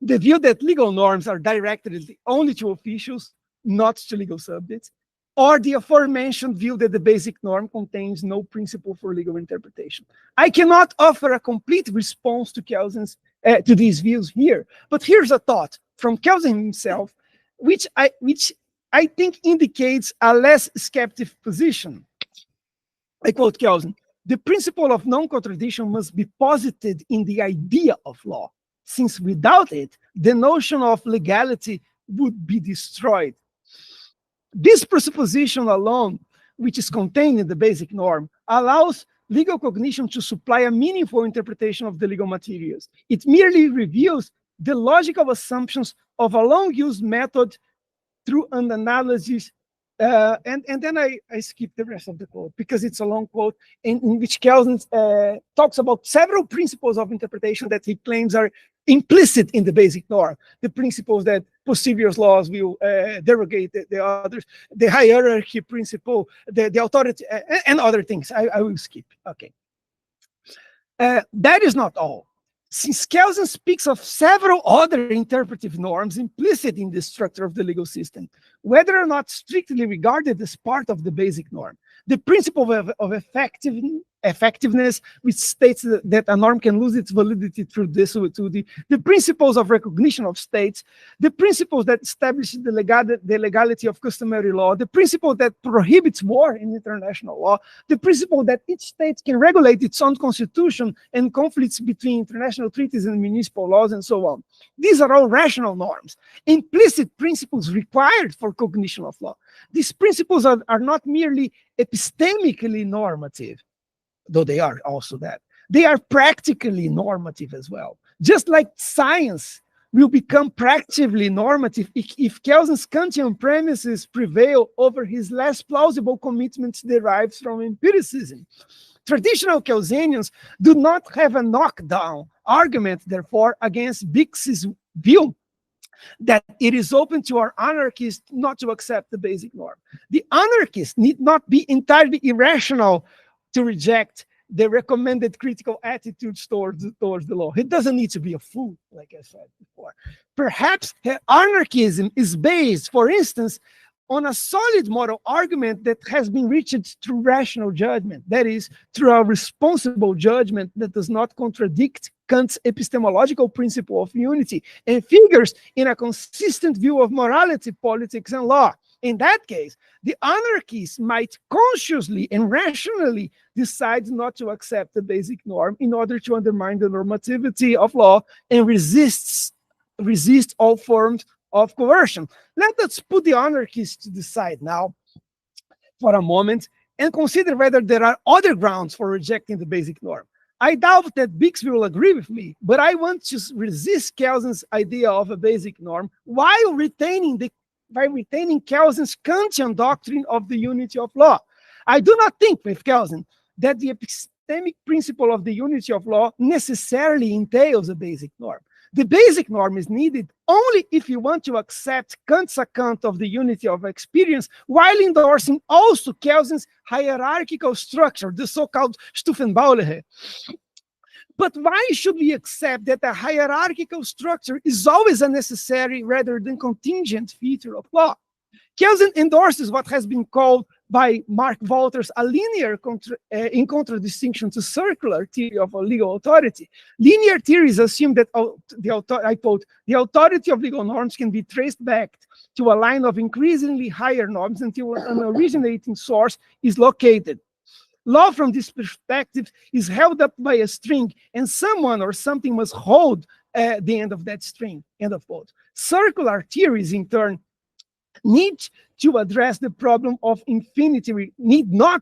The view that legal norms are directed only to officials, not to legal subjects, or the aforementioned view that the basic norm contains no principle for legal interpretation. I cannot offer a complete response to Kelsen's to these views here, but here's a thought from Kelsen himself, which I think indicates a less skeptic position. I quote Kelsen, the principle of non-contradiction must be posited in the idea of law, since without it, the notion of legality would be destroyed. This presupposition alone, which is contained in the basic norm, allows legal cognition to supply a meaningful interpretation of the legal materials. It merely reveals the logical assumptions of a long-used method through an analysis, and then I skip the rest of the quote because it's a long quote in which Kelsen talks about several principles of interpretation that he claims are implicit in the basic norm. The principles that posterior laws will derogate the others, the hierarchy principle, the authority, and other things. I will skip. Okay. That is not all. Since Kelsen speaks of several other interpretive norms implicit in the structure of the legal system, whether or not strictly regarded as part of the basic norm, the principle of effectiveness, which states that a norm can lose its validity through desuetude, the principles of recognition of states, the principles that establish the legality of customary law, the principle that prohibits war in international law, the principle that each state can regulate its own constitution and conflicts between international treaties and municipal laws, and so on. These are all rational norms, implicit principles required for cognition of law. These principles are not merely epistemically normative, though they are also that. They are practically normative as well. Just like science will become practically normative if Kelsen's Kantian premises prevail over his less plausible commitments derived from empiricism. Traditional Kelsenians do not have a knockdown argument, therefore, against Bix's view that it is open to our anarchists not to accept the basic norm. The anarchist need not be entirely irrational to reject the recommended critical attitudes towards the law. He doesn't need to be a fool, like I said before. Perhaps anarchism is based, for instance, on a solid moral argument that has been reached through rational judgment, that is, through a responsible judgment that does not contradict Kant's epistemological principle of unity and figures in a consistent view of morality, politics, and law. In that case, the anarchist might consciously and rationally decide not to accept the basic norm in order to undermine the normativity of law and resist all forms of coercion. Let us put the anarchist to the side now for a moment and consider whether there are other grounds for rejecting the basic norm. I doubt that Bix will agree with me, but I want to resist Kelsen's idea of a basic norm while retaining Kelsen's Kantian doctrine of the unity of law. I do not think with Kelsen that the epistemic principle of the unity of law necessarily entails a basic norm. The basic norm is needed only if you want to accept Kant's account of the unity of experience while endorsing also Kelsen's hierarchical structure, the so-called Stufenbaulehe. But why should we accept that a hierarchical structure is always a necessary rather than contingent feature of law? Kelsen endorses what has been called by Mark Walters a linear in contradistinction to circular theory of a legal authority. Linear theories assume that, I quote, the authority of legal norms can be traced back to a line of increasingly higher norms until an originating source is located. Law from this perspective is held up by a string, and someone or something must hold the end of that string, end of quote. Circular theories, in turn, need to address the problem of infinity, neither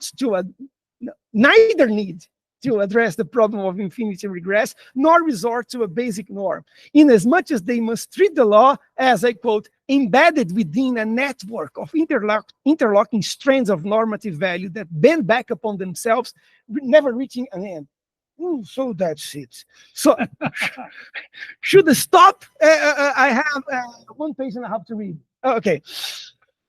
need to address the problem of infinity regress, nor resort to a basic norm, inasmuch as they must treat the law as, I quote, embedded within a network of interlocking strands of normative value that bend back upon themselves, never reaching an end. Ooh, so that's it. So, should I stop? I have 1 page and a half to read. Okay.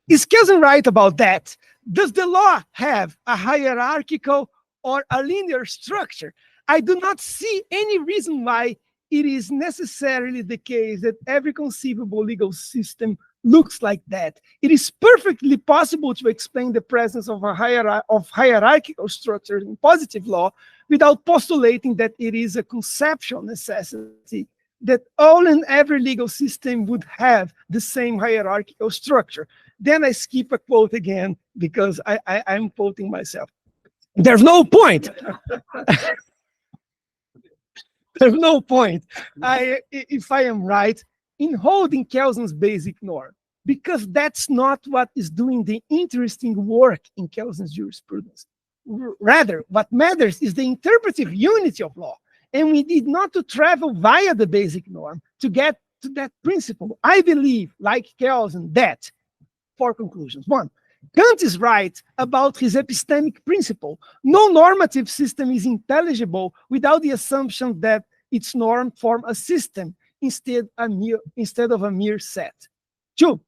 Is Kelsen right about that? Does the law have a hierarchical or a linear structure? I do not see any reason why it is necessarily the case that every conceivable legal system looks like that. It is perfectly possible to explain the presence of hierarchical structures in positive law without postulating that it is a conceptual necessity that all and every legal system would have the same hierarchical structure. Then I skip a quote again because I'm quoting myself. There's no point. There's no point, if I am right, in holding Kelsen's basic norm, because that's not what is doing the interesting work in Kelsen's jurisprudence. Rather, what matters is the interpretive unity of law. And we need not to travel via the basic norm to get to that principle. I believe, like Kelsen, that, 4 conclusions. 1, Kant is right about his epistemic principle. No normative system is intelligible without the assumption that its norms form a system instead of a mere set. 2,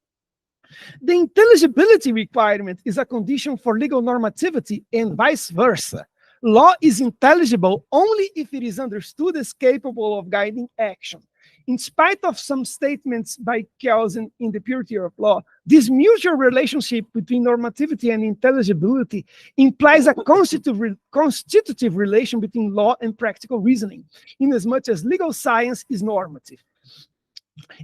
the intelligibility requirement is a condition for legal normativity and vice versa. Law is intelligible only if it is understood as capable of guiding action. In spite of some statements by Kelsen in The Purity of Law, this mutual relationship between normativity and intelligibility implies a constitutive relation between law and practical reasoning, inasmuch as legal science is normative.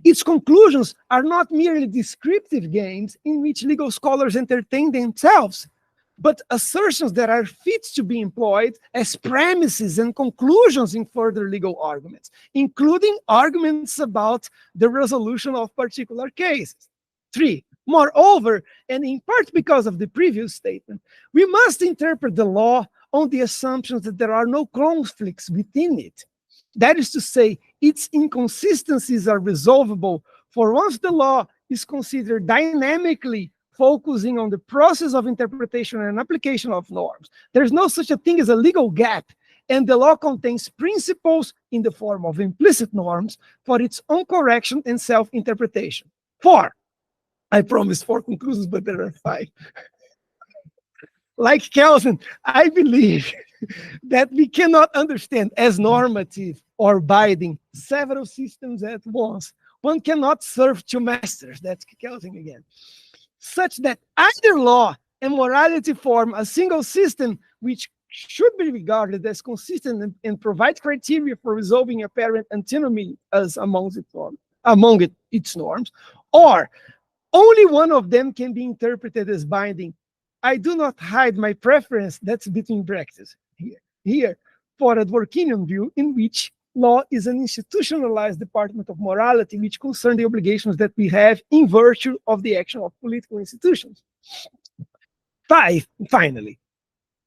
Its conclusions are not merely descriptive games in which legal scholars entertain themselves, but assertions that are fit to be employed as premises and conclusions in further legal arguments, including arguments about the resolution of particular cases. 3, moreover, and in part because of the previous statement, we must interpret the law on the assumptions that there are no conflicts within it. That is to say, its inconsistencies are resolvable, for once the law is considered dynamically focusing on the process of interpretation and application of norms, there's no such a thing as a legal gap, and the law contains principles in the form of implicit norms for its own correction and self-interpretation. 4, I promised 4 conclusions, but there are 5. Like Kelsen, I believe that we cannot understand as normative or binding several systems at once. One cannot serve 2 masters, that's Kelsen again, such that either law and morality form a single system which should be regarded as consistent and provide criteria for resolving apparent antinomy as among its norms, or Only one of them can be interpreted as binding. I do not hide my preference, that's between brackets here, for a Dworkinian view in which law is an institutionalized department of morality which concern the obligations that we have in virtue of the action of political institutions. Finally,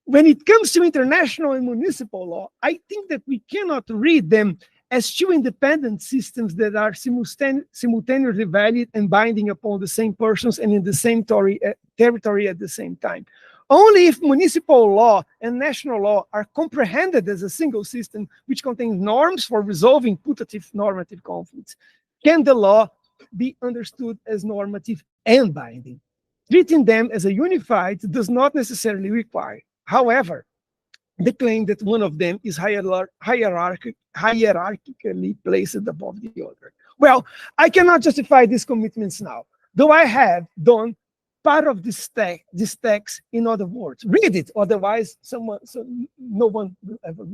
when it comes to international and municipal law, I think that we cannot read them as two independent systems that are simultaneously valid and binding upon the same persons and in the same territory at the same time. Only if municipal law and national law are comprehended as a single system which contains norms for resolving putative normative conflicts, can the law be understood as normative and binding. Treating them as a unified does not necessarily require, however, the claim that one of them is hierarchically placed above the other. Well, I cannot justify these commitments now, though I have done part of this text in other words. Read it, otherwise no one will ever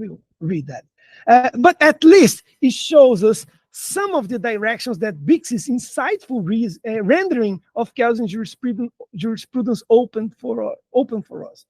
read that. But at least it shows us some of the directions that Bix's insightful rendering of Kelsen's jurisprudence open for us.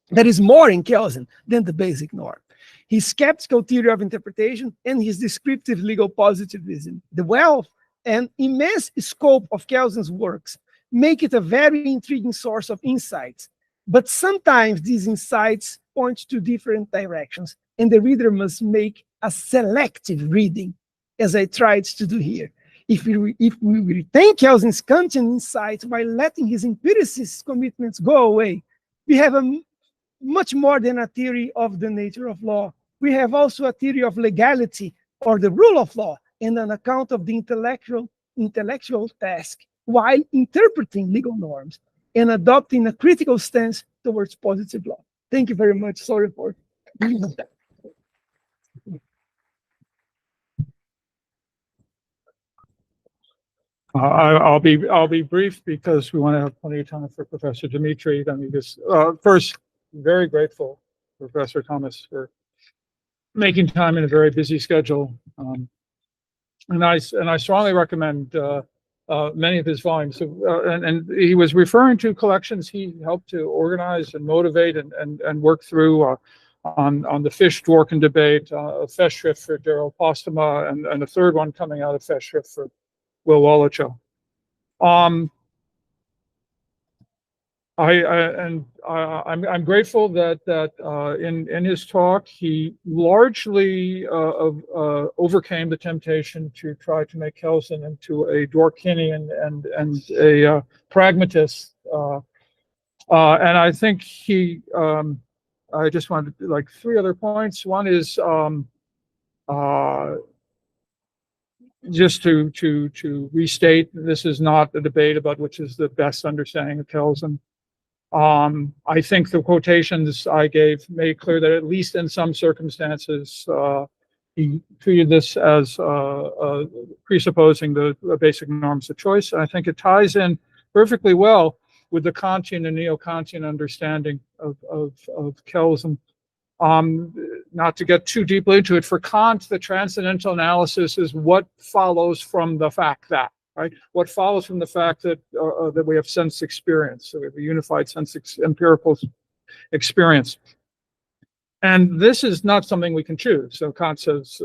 There is more in Kelsen than the basic norm. His skeptical theory of interpretation and his descriptive legal positivism, the wealth and immense scope of Kelsen's works make it a very intriguing source of insights. But sometimes these insights point to different directions, and the reader must make a selective reading, as I tried to do here. If we retain Kelsen's Kantian insights while letting his empiricist commitments go away, we have a much more than a theory of the nature of law. We have also a theory of legality or the rule of law and an account of the intellectual task while interpreting legal norms and adopting a critical stance towards positive law. Thank you very much. Sorry for that. I'll be brief because we want to have plenty of time for Professor Dimitri. Let me just first, very grateful, Professor Thomas, for making time in a very busy schedule. And I strongly recommend many of his volumes. And he was referring to collections he helped to organize and motivate and work through on the Fish Dworkin debate, a Festschrift for Daryl Postema, and a third one coming out of Festschrift for Will Wolocho. I'm grateful that in his talk he largely overcame the temptation to try to make Kelsen into a Dworkinian and a pragmatist, and I think he. I just wanted to, like, three other points. One is just to restate, this is not a debate about which is the best understanding of Kelsen. I think the quotations I gave made clear that at least in some circumstances, he treated this as presupposing the basic norms of choice. And I think it ties in perfectly well with the Kantian and neo-Kantian understanding of Kelsen. Not to get too deeply into it, for Kant, the transcendental analysis is what follows from the fact that. Right? What follows from the fact that that we have sense experience, so we have a unified empirical experience, and this is not something we can choose. So Kant says,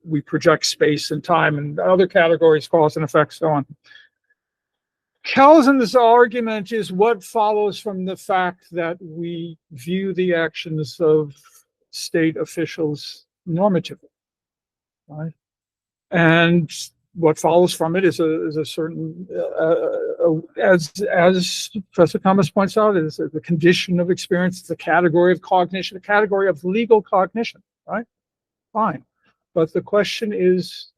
we project space and time, and other categories, cause and effect, so on. Kelsen's argument is what follows from the fact that we view the actions of state officials normatively, right? And what follows from it is a certain, as Professor Thomas points out, is the condition of experience. It's a category of cognition, a category of legal cognition, right? Fine. But the question is,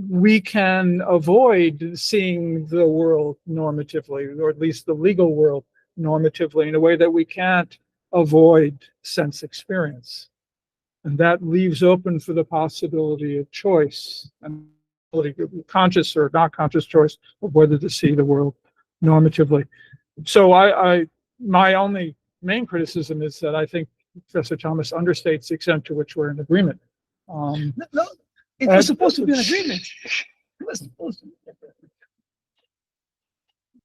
we can avoid seeing the world normatively, or at least the legal world normatively, in a way that we can't avoid sense experience. And that leaves open for the possibility of choice, and conscious or not conscious choice of whether to see the world normatively. So my only main criticism is that I think Professor Thomas understates the extent to which we're in agreement. No, it was supposed to be an agreement. It was supposed to be.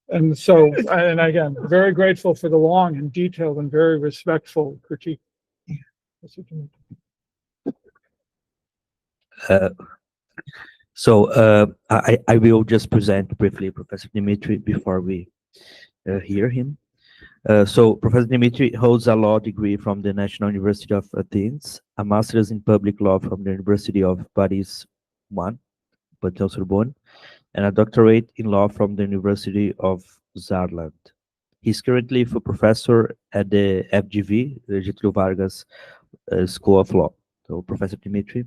And so, and again, very grateful for the long and detailed and very respectful critique. I will just present briefly Professor Dimitri before we hear him. So Professor Dimitri holds a law degree from the National University of Athens, a master's in public law from the University of Paris 1, Sorbonne, and a doctorate in law from the University of Saarland. He's currently a professor at the FGV, the Getúlio Vargas School of Law. So Professor Dimitri.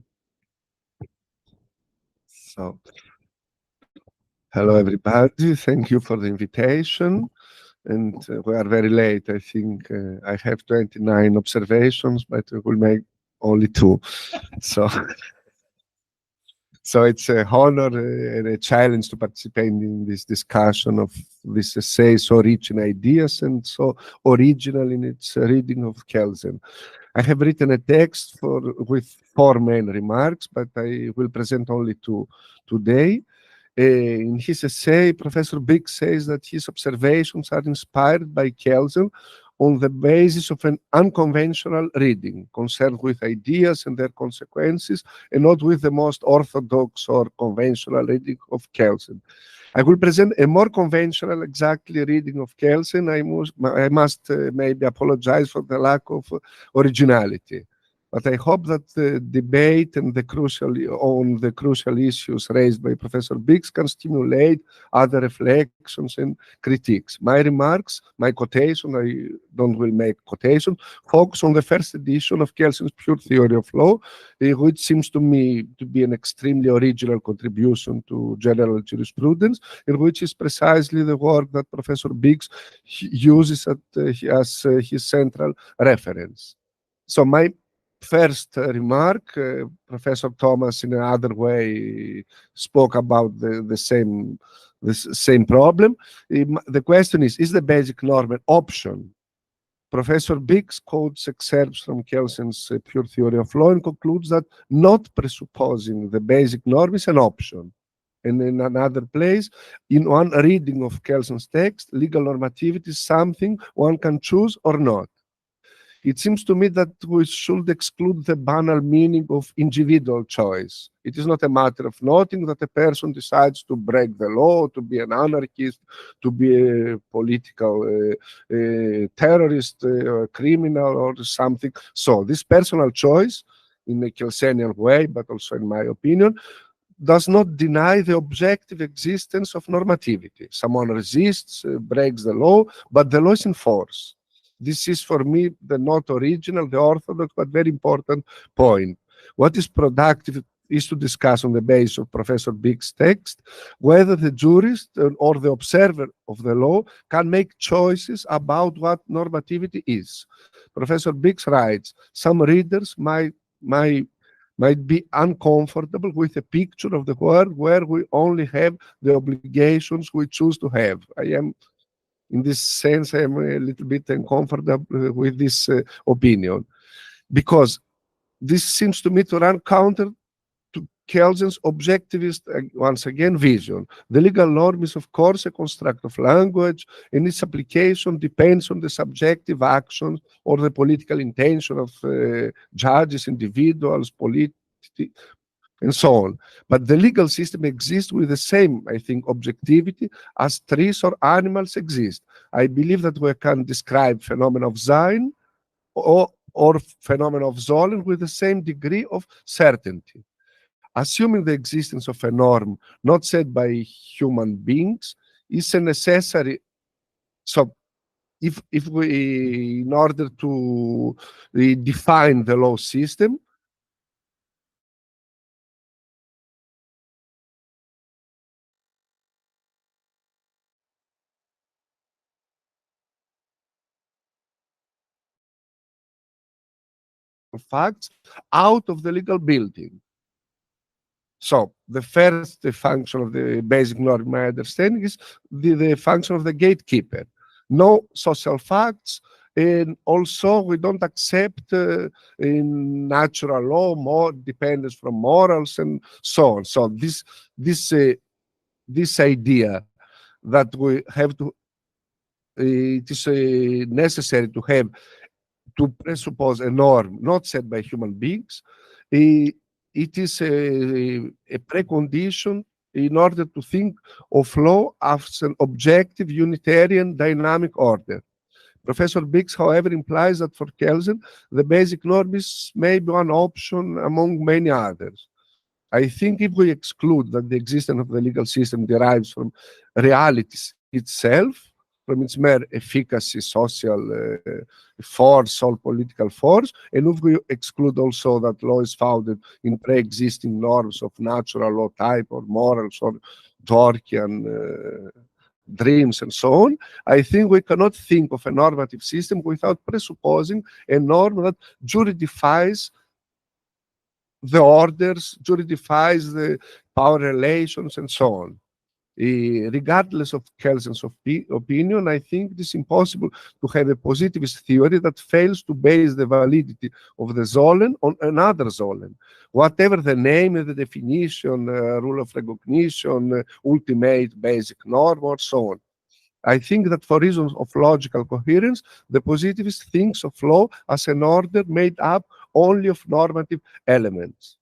So, hello everybody, thank you for the invitation. And we are very late. I think I have 29 observations, but we will make only 2. So, so it's a honor and a challenge to participate in this discussion of this essay, so rich in ideas and so original in its reading of Kelsen. I have written a text with 4 main remarks, but I will present only 2 today. In his essay, Professor Biggs says that his observations are inspired by Kelsen on the basis of an unconventional reading, concerned with ideas and their consequences, and not with the most orthodox or conventional reading of Kelsen. I will present a more conventional, exactly reading of Kelsen. I must maybe apologize for the lack of originality. But I hope that the debate and the crucial issues raised by Professor Biggs can stimulate other reflections and critiques. My remarks, my quotation, I will make quotation, focus on the first edition of Kelsen's Pure Theory of Law, which seems to me to be an extremely original contribution to general jurisprudence, in which is precisely the work that Professor Biggs uses as his central reference. So my first remark, Professor Thomas in another way spoke about the same problem. The question is the basic norm an option? Professor Biggs quotes excerpts from Kelsen's Pure Theory of Law and concludes that not presupposing the basic norm is an option. And in another place, in one reading of Kelsen's text, legal normativity is something one can choose or not. It seems to me that we should exclude the banal meaning of individual choice. It is not a matter of noting that a person decides to break the law, to be an anarchist, to be a political terrorist, or criminal, or something. So this personal choice, in a Kelsenian way, but also in my opinion, does not deny the objective existence of normativity. Someone resists, breaks the law, but the law is in force. This is for me the not original, the orthodox, but very important point. What is productive is to discuss on the basis of Professor Biggs' text whether the jurist or the observer of the law can make choices about what normativity is. Professor Biggs writes, some readers might be uncomfortable with a picture of the world where we only have the obligations we choose to have. In this sense, I am a little bit uncomfortable with this opinion, because this seems to me to run counter to Kelsen's objectivist, once again, vision. The legal norm is, of course, a construct of language, and its application depends on the subjective actions or the political intention of judges, individuals, and so on. But the legal system exists with the same, I think, objectivity as trees or animals exist. I believe that we can describe phenomena of Sein or phenomena of Sollen with the same degree of certainty. Assuming the existence of a norm not set by human beings is a necessary. So if we, in order to define the law system, facts out of the legal building. So the first function of the basic norm, in my understanding, is the function of the gatekeeper. No social facts, and also we don't accept in natural law more dependence from morals and so on. So this idea that we have to, it is necessary to presuppose a norm not set by human beings. It is a precondition in order to think of law as an objective, unitarian, dynamic order. Professor Biggs, however, implies that for Kelsen, the basic norm is maybe one option among many others. I think if we exclude that the existence of the legal system derives from realities itself, from its mere efficacy, social force or political force, and if we exclude also that law is founded in pre-existing norms of natural law type or morals or Dworkian dreams and so on, I think we cannot think of a normative system without presupposing a norm that juridifies the orders, juridifies the power relations and so on. Regardless of Kelsen's opinion, I think it is impossible to have a positivist theory that fails to base the validity of the Zollen on another Zollen. Whatever the name, the definition, rule of recognition, ultimate basic norm, or so on. I think that for reasons of logical coherence, the positivist thinks of law as an order made up only of normative elements.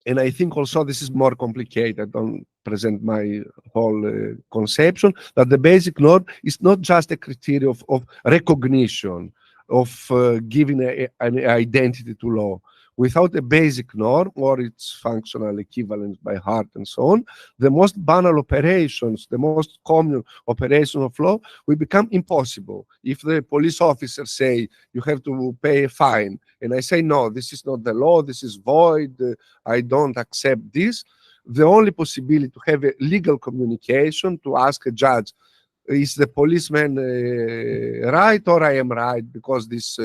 And I think also this is more complicated. I don't present my whole conception, that the basic norm is not just a criteria of recognition, of giving an identity to law. Without a basic norm or its functional equivalent by heart and so on, the most banal operations, the most common operations of law will become impossible. If the police officer say, you have to pay a fine, and I say, no, this is not the law, this is void, I don't accept this, the only possibility to have a legal communication, to ask a judge, is the policeman right or I am right because this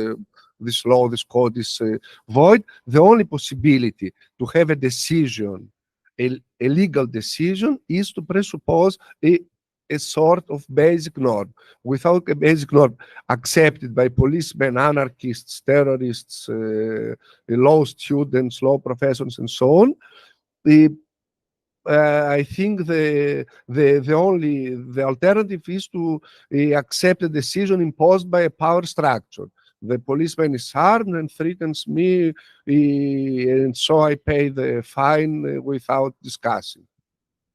law, this code is void. The only possibility to have a decision, a legal decision, is to presuppose a sort of basic norm. Without a basic norm accepted by policemen, anarchists, terrorists, law students, law professors, and so on, I think the alternative is to accept a decision imposed by a power structure. The policeman is armed and threatens me, and so I pay the fine without discussing.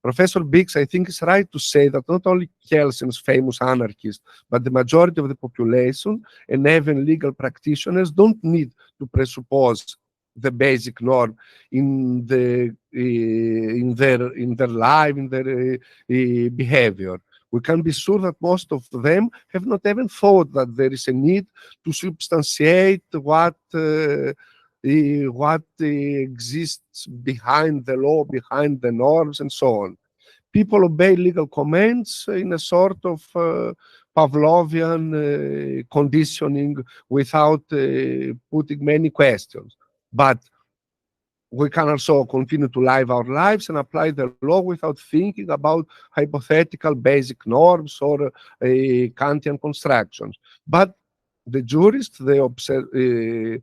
Professor Biggs, I think, is right to say that not only Kelsen's famous anarchists, but the majority of the population and even legal practitioners don't need to presuppose the basic norm in their life, in their behavior. We can be sure that most of them have not even thought that there is a need to substantiate what exists behind the law, behind the norms, and so on. People obey legal commands in a sort of Pavlovian conditioning without putting many questions. But we can also continue to live our lives and apply the law without thinking about hypothetical basic norms or Kantian constructions. But the jurist, the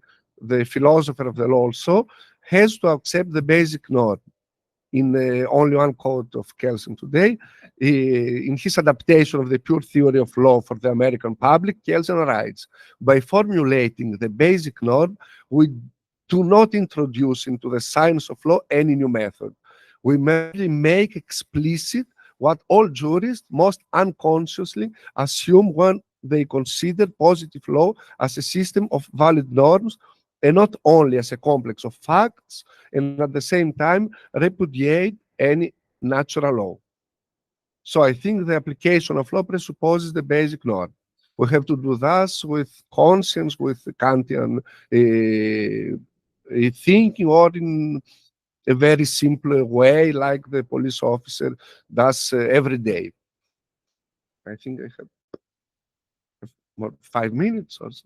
philosopher of the law also, has to accept the basic norm. In only one quote of Kelsen today, in his adaptation of the pure theory of law for the American public, Kelsen writes, by formulating the basic norm, we do not introduce into the science of law any new method. We merely make explicit what all jurists most unconsciously assume when they consider positive law as a system of valid norms and not only as a complex of facts, and at the same time repudiate any natural law. So I think the application of law presupposes the basic norm. We have to do this with conscience, with Kantian thinking, or in a very simple way, like the police officer does every day. I think I have more 5 minutes or so.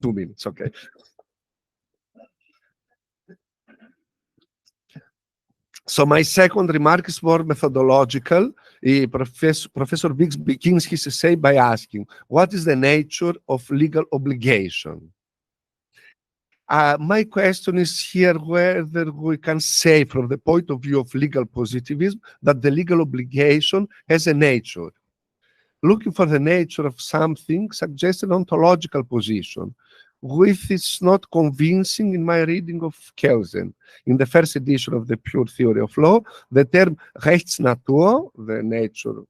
2 minutes, okay. So my second remark is more methodological. Professor Biggs begins his essay by asking, what is the nature of legal obligation? My question is here whether we can say from the point of view of legal positivism that the legal obligation has a nature. Looking for the nature of something suggests an ontological position, which is not convincing in my reading of Kelsen. In the first edition of the Pure Theory of Law, the term Rechtsnatur, the nature,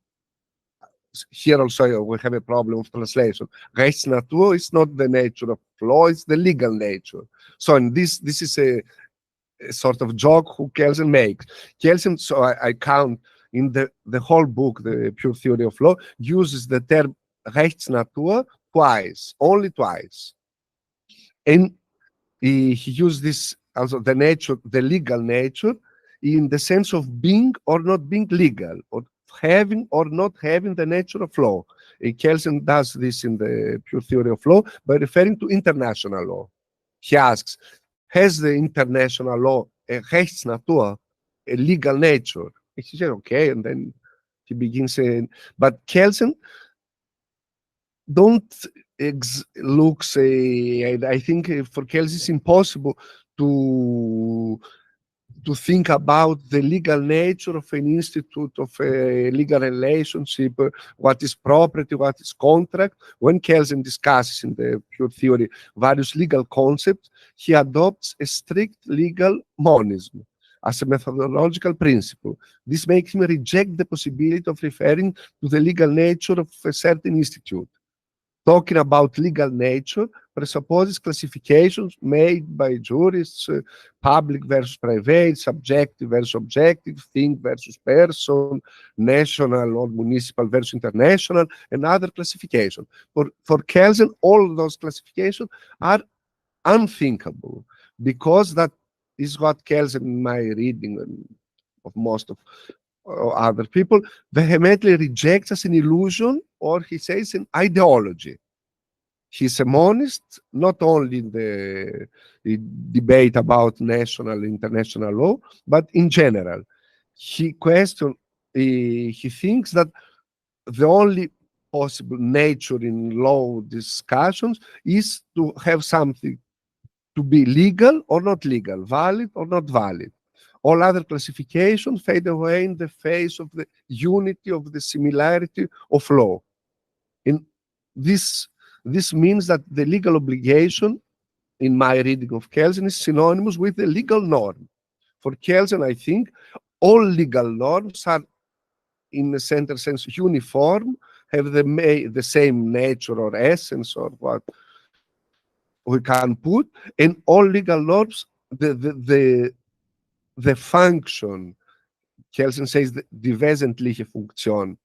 here also we have a problem of translation. Rechtsnatur is not the nature of law, it's the legal nature. So in this is a sort of joke who Kelsen makes. Kelsen, so I count in the whole book, the Pure Theory of Law, uses the term Rechtsnatur twice, only twice. And he used this, also the nature, the legal nature, in the sense of being or not being legal, or having or not having the nature of law. Kelsen does this in the Pure Theory of Law by referring to international law. He asks, has the international law a Rechtsnatur, a legal nature? And he said, okay, and then he begins saying, but Kelsen don't look, say, I think for Kelsen it's impossible to think about the legal nature of an institute, of a legal relationship, what is property, what is contract. When Kelsen discusses in the Pure Theory various legal concepts, he adopts a strict legal monism as a methodological principle. This makes him reject the possibility of referring to the legal nature of a certain institute. Talking about legal nature presupposes classifications made by jurists, public versus private, subjective versus objective, thing versus person, national or municipal versus international, and other classifications. For Kelsen, all those classifications are unthinkable, because that is what Kelsen, in my reading of most of other people, vehemently rejects as an illusion, or he says an ideology. He's a monist, not only in the debate about national and international law, but in general. He thinks that the only possible nature in law discussions is to have something to be legal or not legal, valid or not valid. All other classifications fade away in the face of the unity, of the similarity of law. And this means that the legal obligation, in my reading of Kelsen, is synonymous with the legal norm. For Kelsen, I think all legal norms are, in a certain sense, uniform, have the same nature or essence, or what we can put, and all legal norms, the function, Kelsen says, die wesentliche Funktion,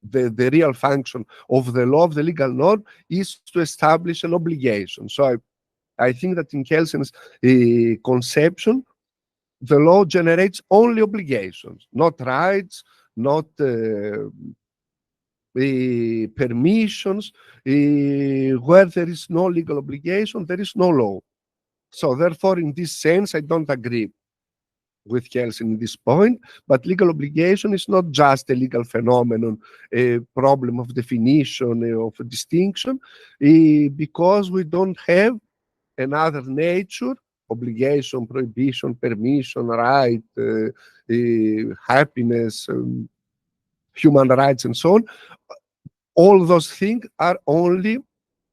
the real function of the law, of the legal norm, is to establish an obligation. So I think that in Kelsen's conception, the law generates only obligations, not rights, not permissions. Where there is no legal obligation, there is no law. So therefore, in this sense, I don't agree with Kelsen in this point, but legal obligation is not just a legal phenomenon, a problem of definition, of distinction, because we don't have another nature, obligation, prohibition, permission, right, happiness, human rights, and so on. All those things are only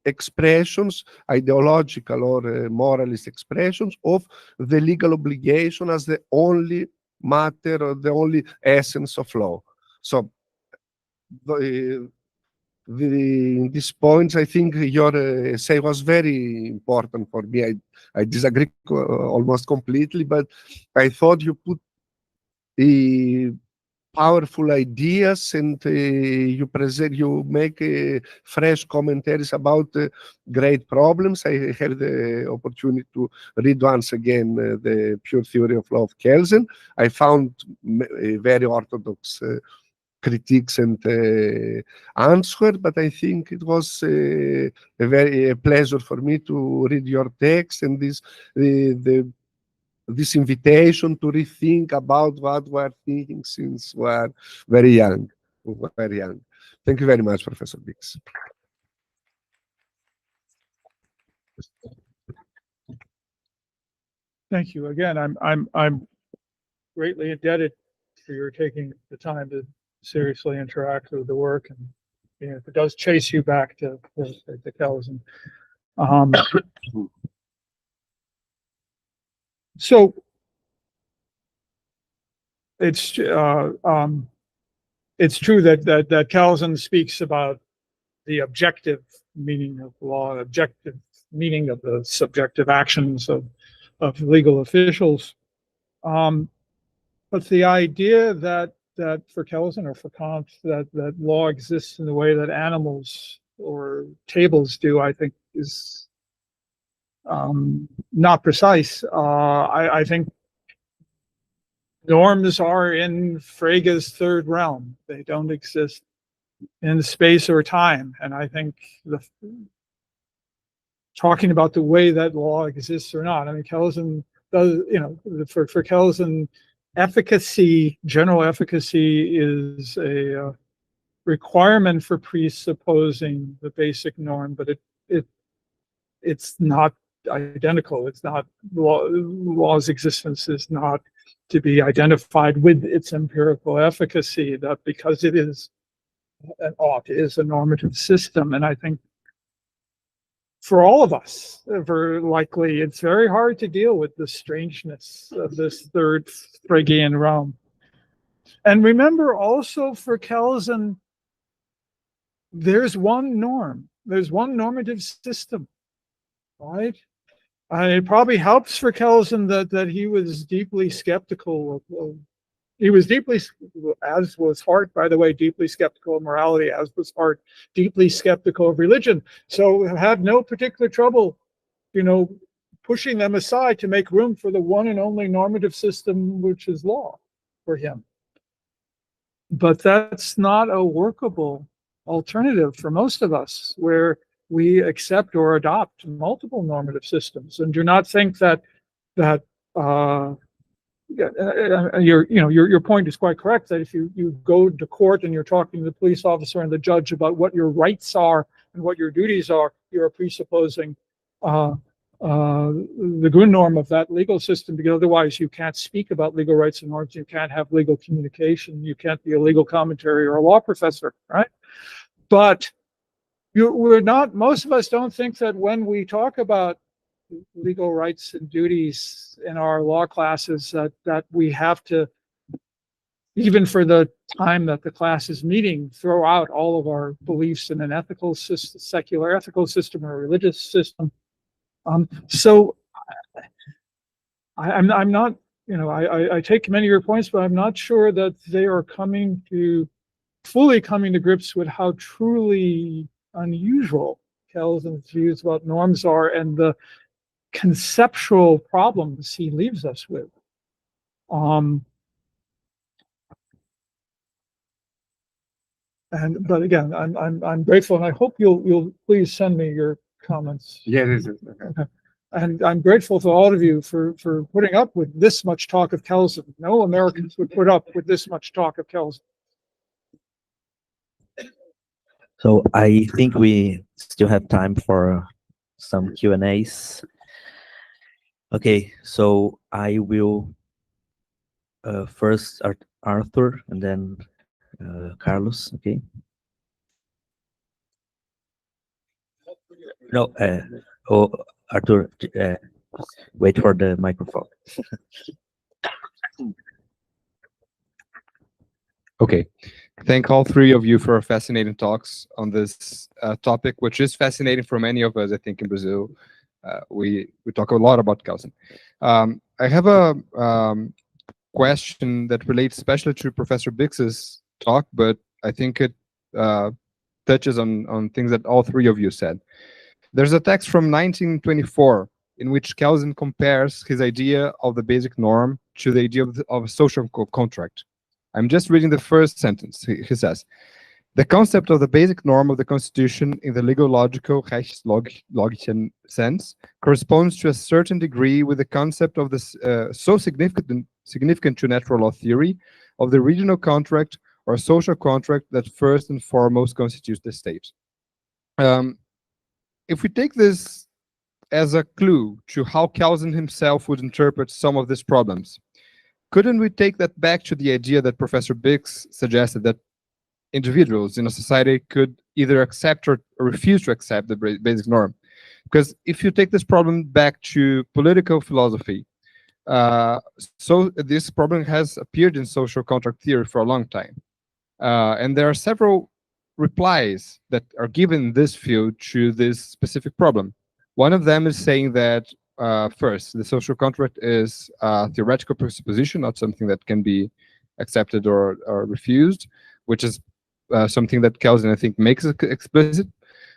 expressions, ideological or moralist expressions of the legal obligation as the only matter or the only essence of law. So in these points, I think your essay was very important for me. I disagree almost completely, but I thought you put powerful ideas, and you make fresh commentaries about great problems. I had the opportunity to read once again the Pure Theory of Law of Kelsen. I found very orthodox critiques and answer, but I think it was a pleasure for me to read your text, and this invitation to rethink about what we're thinking since we're very young. Very young. Thank you very much, Professor Bix. Thank you. Again, I'm greatly indebted for your taking the time to seriously interact with the work, and if it does chase you back to Kelsen. So it's true that Kelsen speaks about the objective meaning of law, objective meaning of the subjective actions of legal officials. But the idea that for Kelsen or for Kant that law exists in the way that animals or tables do, I think is not precise. I think norms are in Frege's third realm. They don't exist in space or time. And I think talking about the way that law exists or not, I mean, Kelsen does, for Kelsen, efficacy, general efficacy is a requirement for presupposing the basic norm, but it's not identical. It's not law's existence is not to be identified with its empirical efficacy, that because it is a normative system. And I think for all of us, likely, it's very hard to deal with the strangeness of this third Fregean realm. And remember also for Kelsen, there's one norm, there's one normative system, right? It probably helps for Kelsen that he was deeply skeptical of he was deeply, as was Hart, by the way, deeply skeptical of morality, as was Hart, deeply skeptical of religion. So had no particular trouble, pushing them aside to make room for the one and only normative system, which is law for him. But that's not a workable alternative for most of us, where we accept or adopt multiple normative systems and do not think that your point is quite correct, that if you go to court and you're talking to the police officer and the judge about what your rights are and what your duties are, you're presupposing the Grundnorm of that legal system, because otherwise you can't speak about legal rights and norms, you can't have legal communication, you can't be a legal commentary or a law professor, right? But most of us don't think that when we talk about legal rights and duties in our law classes that we have to, even for the time that the class is meeting, throw out all of our beliefs in an ethical system, secular ethical system or a religious system. So I'm not, I take many of your points, but I'm not sure that they are fully coming to grips with how truly unusual Kelsen's views about norms are and the conceptual problems he leaves us with. But again, I'm grateful, and I hope you'll please send me your comments. Yeah, this is okay. And I'm grateful to all of you for putting up with this much talk of Kelsen. No Americans would put up with this much talk of Kelsen. So I think we still have time for some Q&As. Okay, so I will first Arthur and then Carlos, okay? No, Arthur, wait for the microphone. Okay, thank all three of you for fascinating talks on this topic, which is fascinating for many of us, I think, in Brazil. We talk a lot about Kelsen. I have a question that relates especially to Professor Bix's talk, but I think it touches on things that all three of you said. There's a text from 1924 in which Kelsen compares his idea of the basic norm to the idea of a social contract. I'm just reading the first sentence. He says, the concept of the basic norm of the Constitution in the legal logical Rechtslogischen sense corresponds to a certain degree with the concept of this so significant to natural law theory of the regional contract or social contract that first and foremost constitutes the state. If we take this as a clue to how Kelsen himself would interpret some of these problems. Couldn't we take that back to the idea that Professor Biggs suggested, that individuals in a society could either accept or refuse to accept the basic norm? Because if you take this problem back to political philosophy, so this problem has appeared in social contract theory for a long time. And there are several replies that are given in this field to this specific problem. One of them is saying that, first, the social contract is a theoretical presupposition, not something that can be accepted or refused, which is something that Kelsen, I think, makes explicit,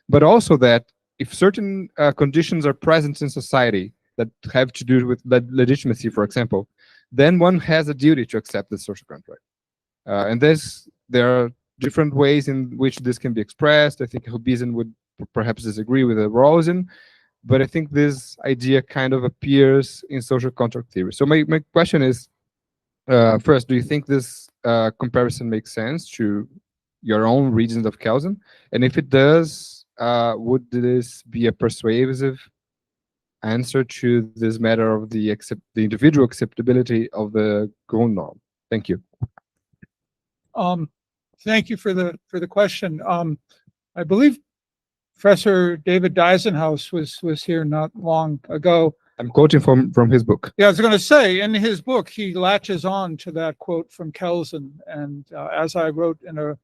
but also that if certain conditions are present in society that have to do with legitimacy, for example, then one has a duty to accept the social contract. And there are different ways in which this can be expressed. I think Hubisen would perhaps disagree with Rawlsian, but I think this idea kind of appears in social contract theory. So my question is, first, do you think this comparison makes sense to your own readings of Kelsen? And if it does, would this be a persuasive answer to this matter of the individual acceptability of the Grundnorm? Thank you. Thank you for the question. I believe Professor David Deisenhouse was here not long ago. I'm quoting from his book. Yeah, I was going to say, in his book, he latches on to that quote from Kelsen, and as I wrote in a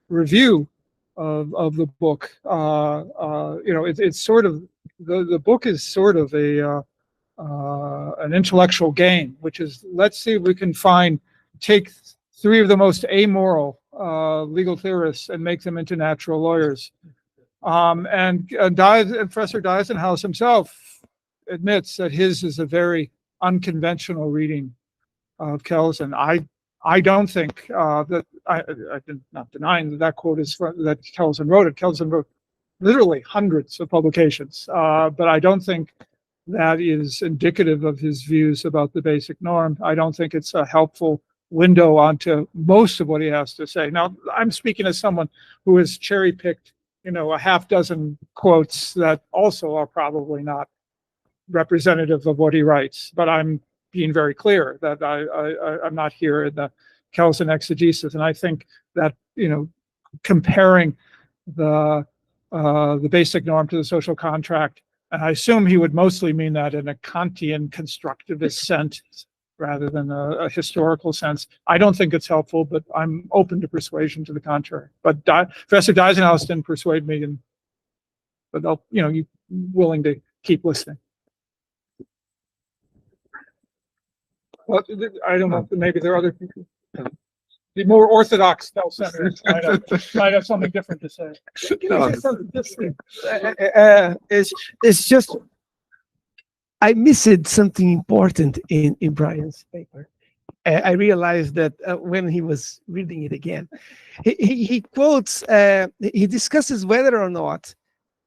review of the book, it's sort of the book is sort of an intellectual game, which is, let's see if we can take three of the most amoral legal theorists and make them into natural lawyers. And Professor Deisenhouse himself admits that his is a very unconventional reading of Kelsen. I don't think that I'm not denying that quote is that Kelsen wrote it. Kelsen wrote literally hundreds of publications, but I don't think that is indicative of his views about the basic norm. I don't think it's a helpful window onto most of what he has to say. Now, I'm speaking as someone who has cherry-picked, a half dozen quotes that also are probably not representative of what he writes, but I'm being very clear that I'm not here in the Kelsen exegesis, and I think that comparing the basic norm to the social contract, and I assume he would mostly mean that in a Kantian constructivist sense rather than a historical sense. I don't think it's helpful, but I'm open to persuasion to the contrary. But Professor Deisenhouse didn't persuade me, but you willing to keep listening. Well, I don't know. Maybe there are other people. The more orthodox Kelseners might have something different to say. It's just I missed something important in Brian's paper. I realized that when he was reading it again, he quotes, he discusses whether or not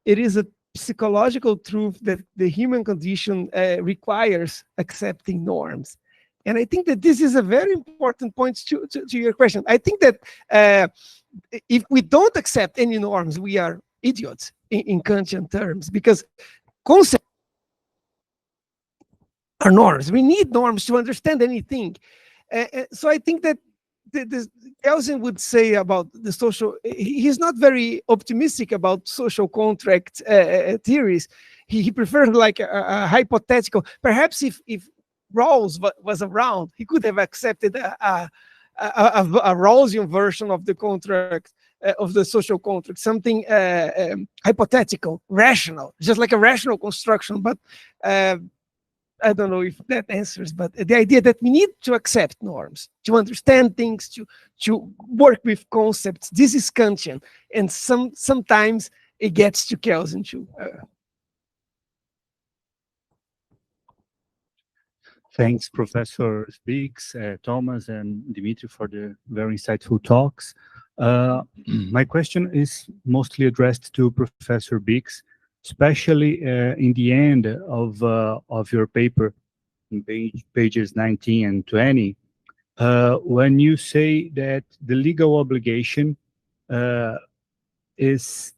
it is a psychological truth that the human condition requires accepting norms. And I think that this is a very important point to your question. I think that if we don't accept any norms, we are idiots in Kantian terms, because concepts are norms. We need norms to understand anything. So I think that Kelsen would say about the social, he's not very optimistic about social contract theories. He prefers like a hypothetical. Perhaps if Rawls was around, he could have accepted a Rawlsian version of the contract, of the social contract, something hypothetical, rational, just like a rational construction. But I don't know if that answers, but the idea that we need to accept norms, to understand things, to work with concepts, this is Kantian, and sometimes it gets to Kelsen too. Thanks, Professor Biggs, Thomas, and Dimitri for the very insightful talks. My question is mostly addressed to Professor Biggs, especially in the end of your paper, in pages 19 and 20, when you say that the legal obligation is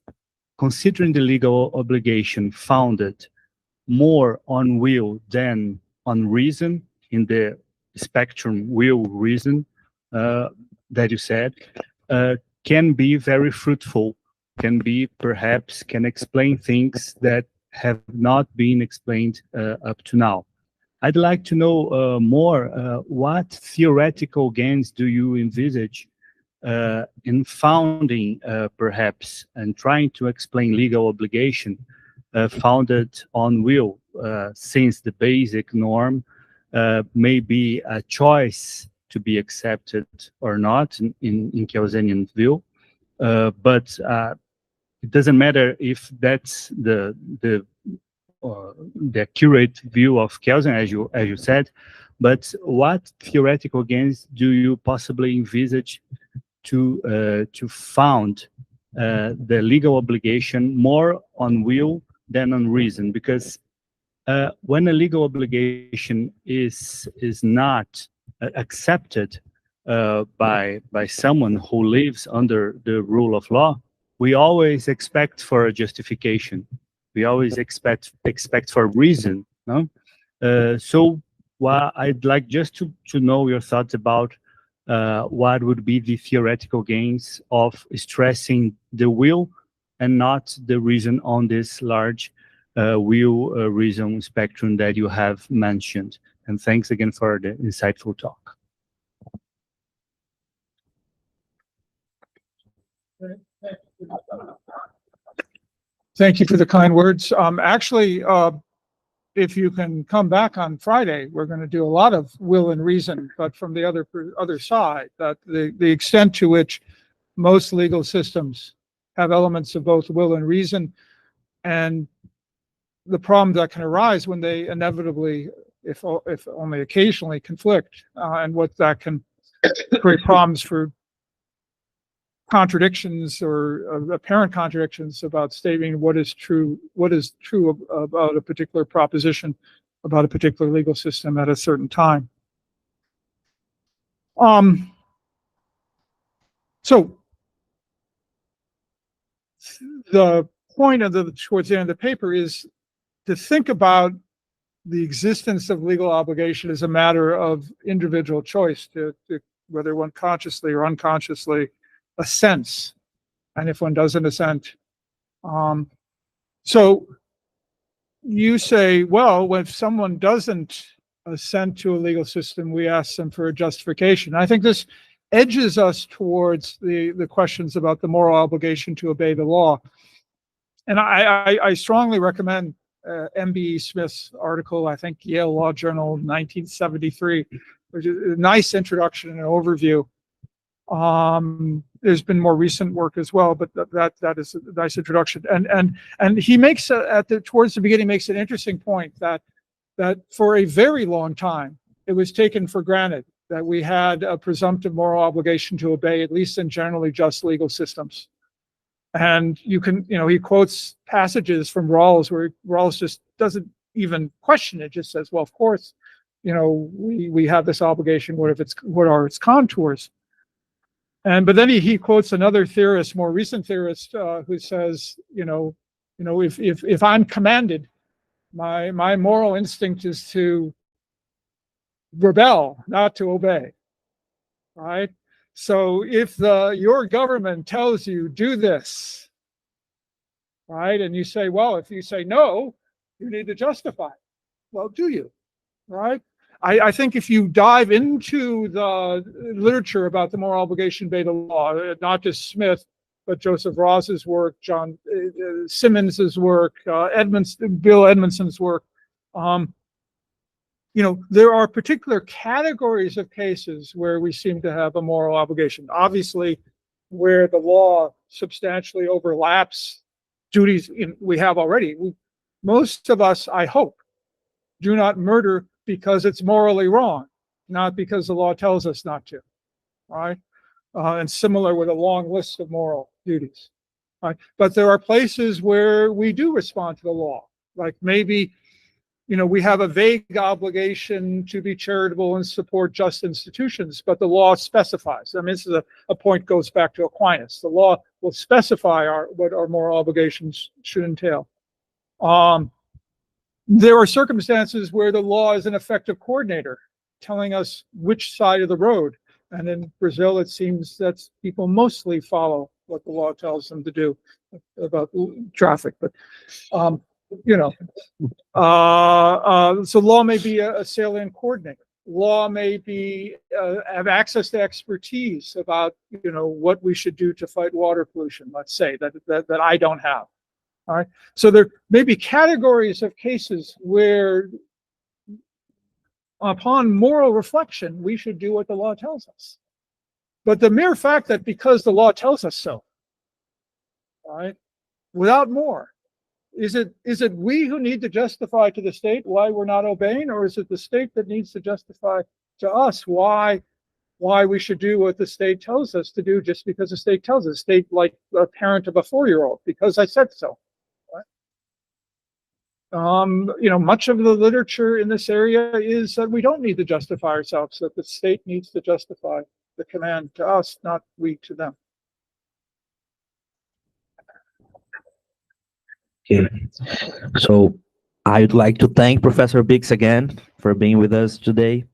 considering the legal obligation founded more on will than on reason, in the spectrum will reason that you said, can be very fruitful, can be perhaps can explain things that have not been explained up to now. I'd like to know more, what theoretical gains do you envisage in founding, perhaps, and trying to explain legal obligation founded on will, since the basic norm may be a choice to be accepted or not in Kelsenian view, but it doesn't matter if that's the accurate view of Kelsen, as you said, but what theoretical gains do you possibly envisage to found the legal obligation more on will than on reason? Because when a legal obligation is not accepted by someone who lives under the rule of law, we always expect for a justification. We always expect for reason. No? So I'd like just to know your thoughts about what would be the theoretical gains of stressing the will and not the reason on this large will reason spectrum that you have mentioned. And thanks again for the insightful talk. Thank you for the kind words. Actually, if you can come back on Friday, we're going to do a lot of will and reason, but from the other side, that the extent to which most legal systems have elements of both will and reason, and the problems that can arise when they inevitably, if only occasionally, conflict, and what that can create problems for contradictions or apparent contradictions about stating what is true about a particular proposition, about a particular legal system at a certain time. So the point of towards the end of the paper is to think about the existence of legal obligation as a matter of individual choice, to whether one consciously or unconsciously assents, and if one doesn't assent. So you say, well, when someone doesn't assent to a legal system, we ask them for a justification. I think this edges us towards the questions about the moral obligation to obey the law. And I strongly recommend M.B. Smith's article, I think Yale Law Journal, 1973, which is a nice introduction and overview. There's been more recent work as well, but that is a nice introduction. And he makes towards the beginning makes an interesting point that for a very long time it was taken for granted that we had a presumptive moral obligation to obey, at least in generally just legal systems. And you can, he quotes passages from Rawls where Rawls just doesn't even question it, just says, well, of course, we have this obligation. What are its contours? But then he quotes another theorist, more recent theorist, who says, if I'm commanded, my moral instinct is to rebel, not to obey, right? So if your government tells you do this, right, and you say, well, if you say no, you need to justify it. Well, do you, right? I think if you dive into the literature about the moral obligation to obey the law, not just Smith, but Joseph Raws's work, John Simmons's work, Bill Edmondson's work, there are particular categories of cases where we seem to have a moral obligation. Obviously, where the law substantially overlaps duties we have already. Most of us, I hope, do not murder because it's morally wrong, not because the law tells us not to, right? And similar with a long list of moral duties, right? But there are places where we do respond to the law, like maybe, we have a vague obligation to be charitable and support just institutions, but the law specifies. I mean, this is a point goes back to Aquinas. The law will specify what our moral obligations should entail. There are circumstances where the law is an effective coordinator, telling us which side of the road. And in Brazil, it seems that people mostly follow what the law tells them to do about traffic. But, you know, so law may be a salient coordinator. Law may be have access to expertise about, you know, what we should do to fight water pollution, let's say, that I don't have. All right. So there may be categories of cases where, upon moral reflection, we should do what the law tells us. But the mere fact that because the law tells us so, all right, without more, is it we who need to justify to the state why we're not obeying, or is it the state that needs to justify to us why we should do what the state tells us to do just because the state tells us? State like a parent of a 4-year-old, because I said so. You know, much of the literature in this area is that we don't need to justify ourselves, that the state needs to justify the command to us, not we to them. Okay, so I'd like to thank Professor Biggs again for being with us today,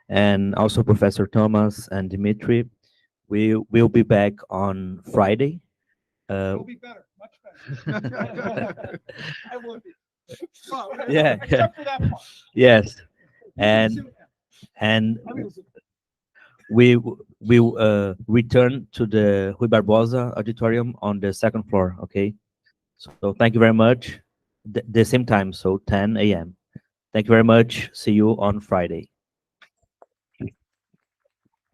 and also Professor Thomas and Dimitri. We will be back on Friday. It'll be better, much better. I will be. Yeah, Except for that part. yes, and we will return to the Rui Barbosa auditorium on the 2nd floor. Okay, so thank you very much. The same time, so 10 a.m. Thank you very much. See you on Friday.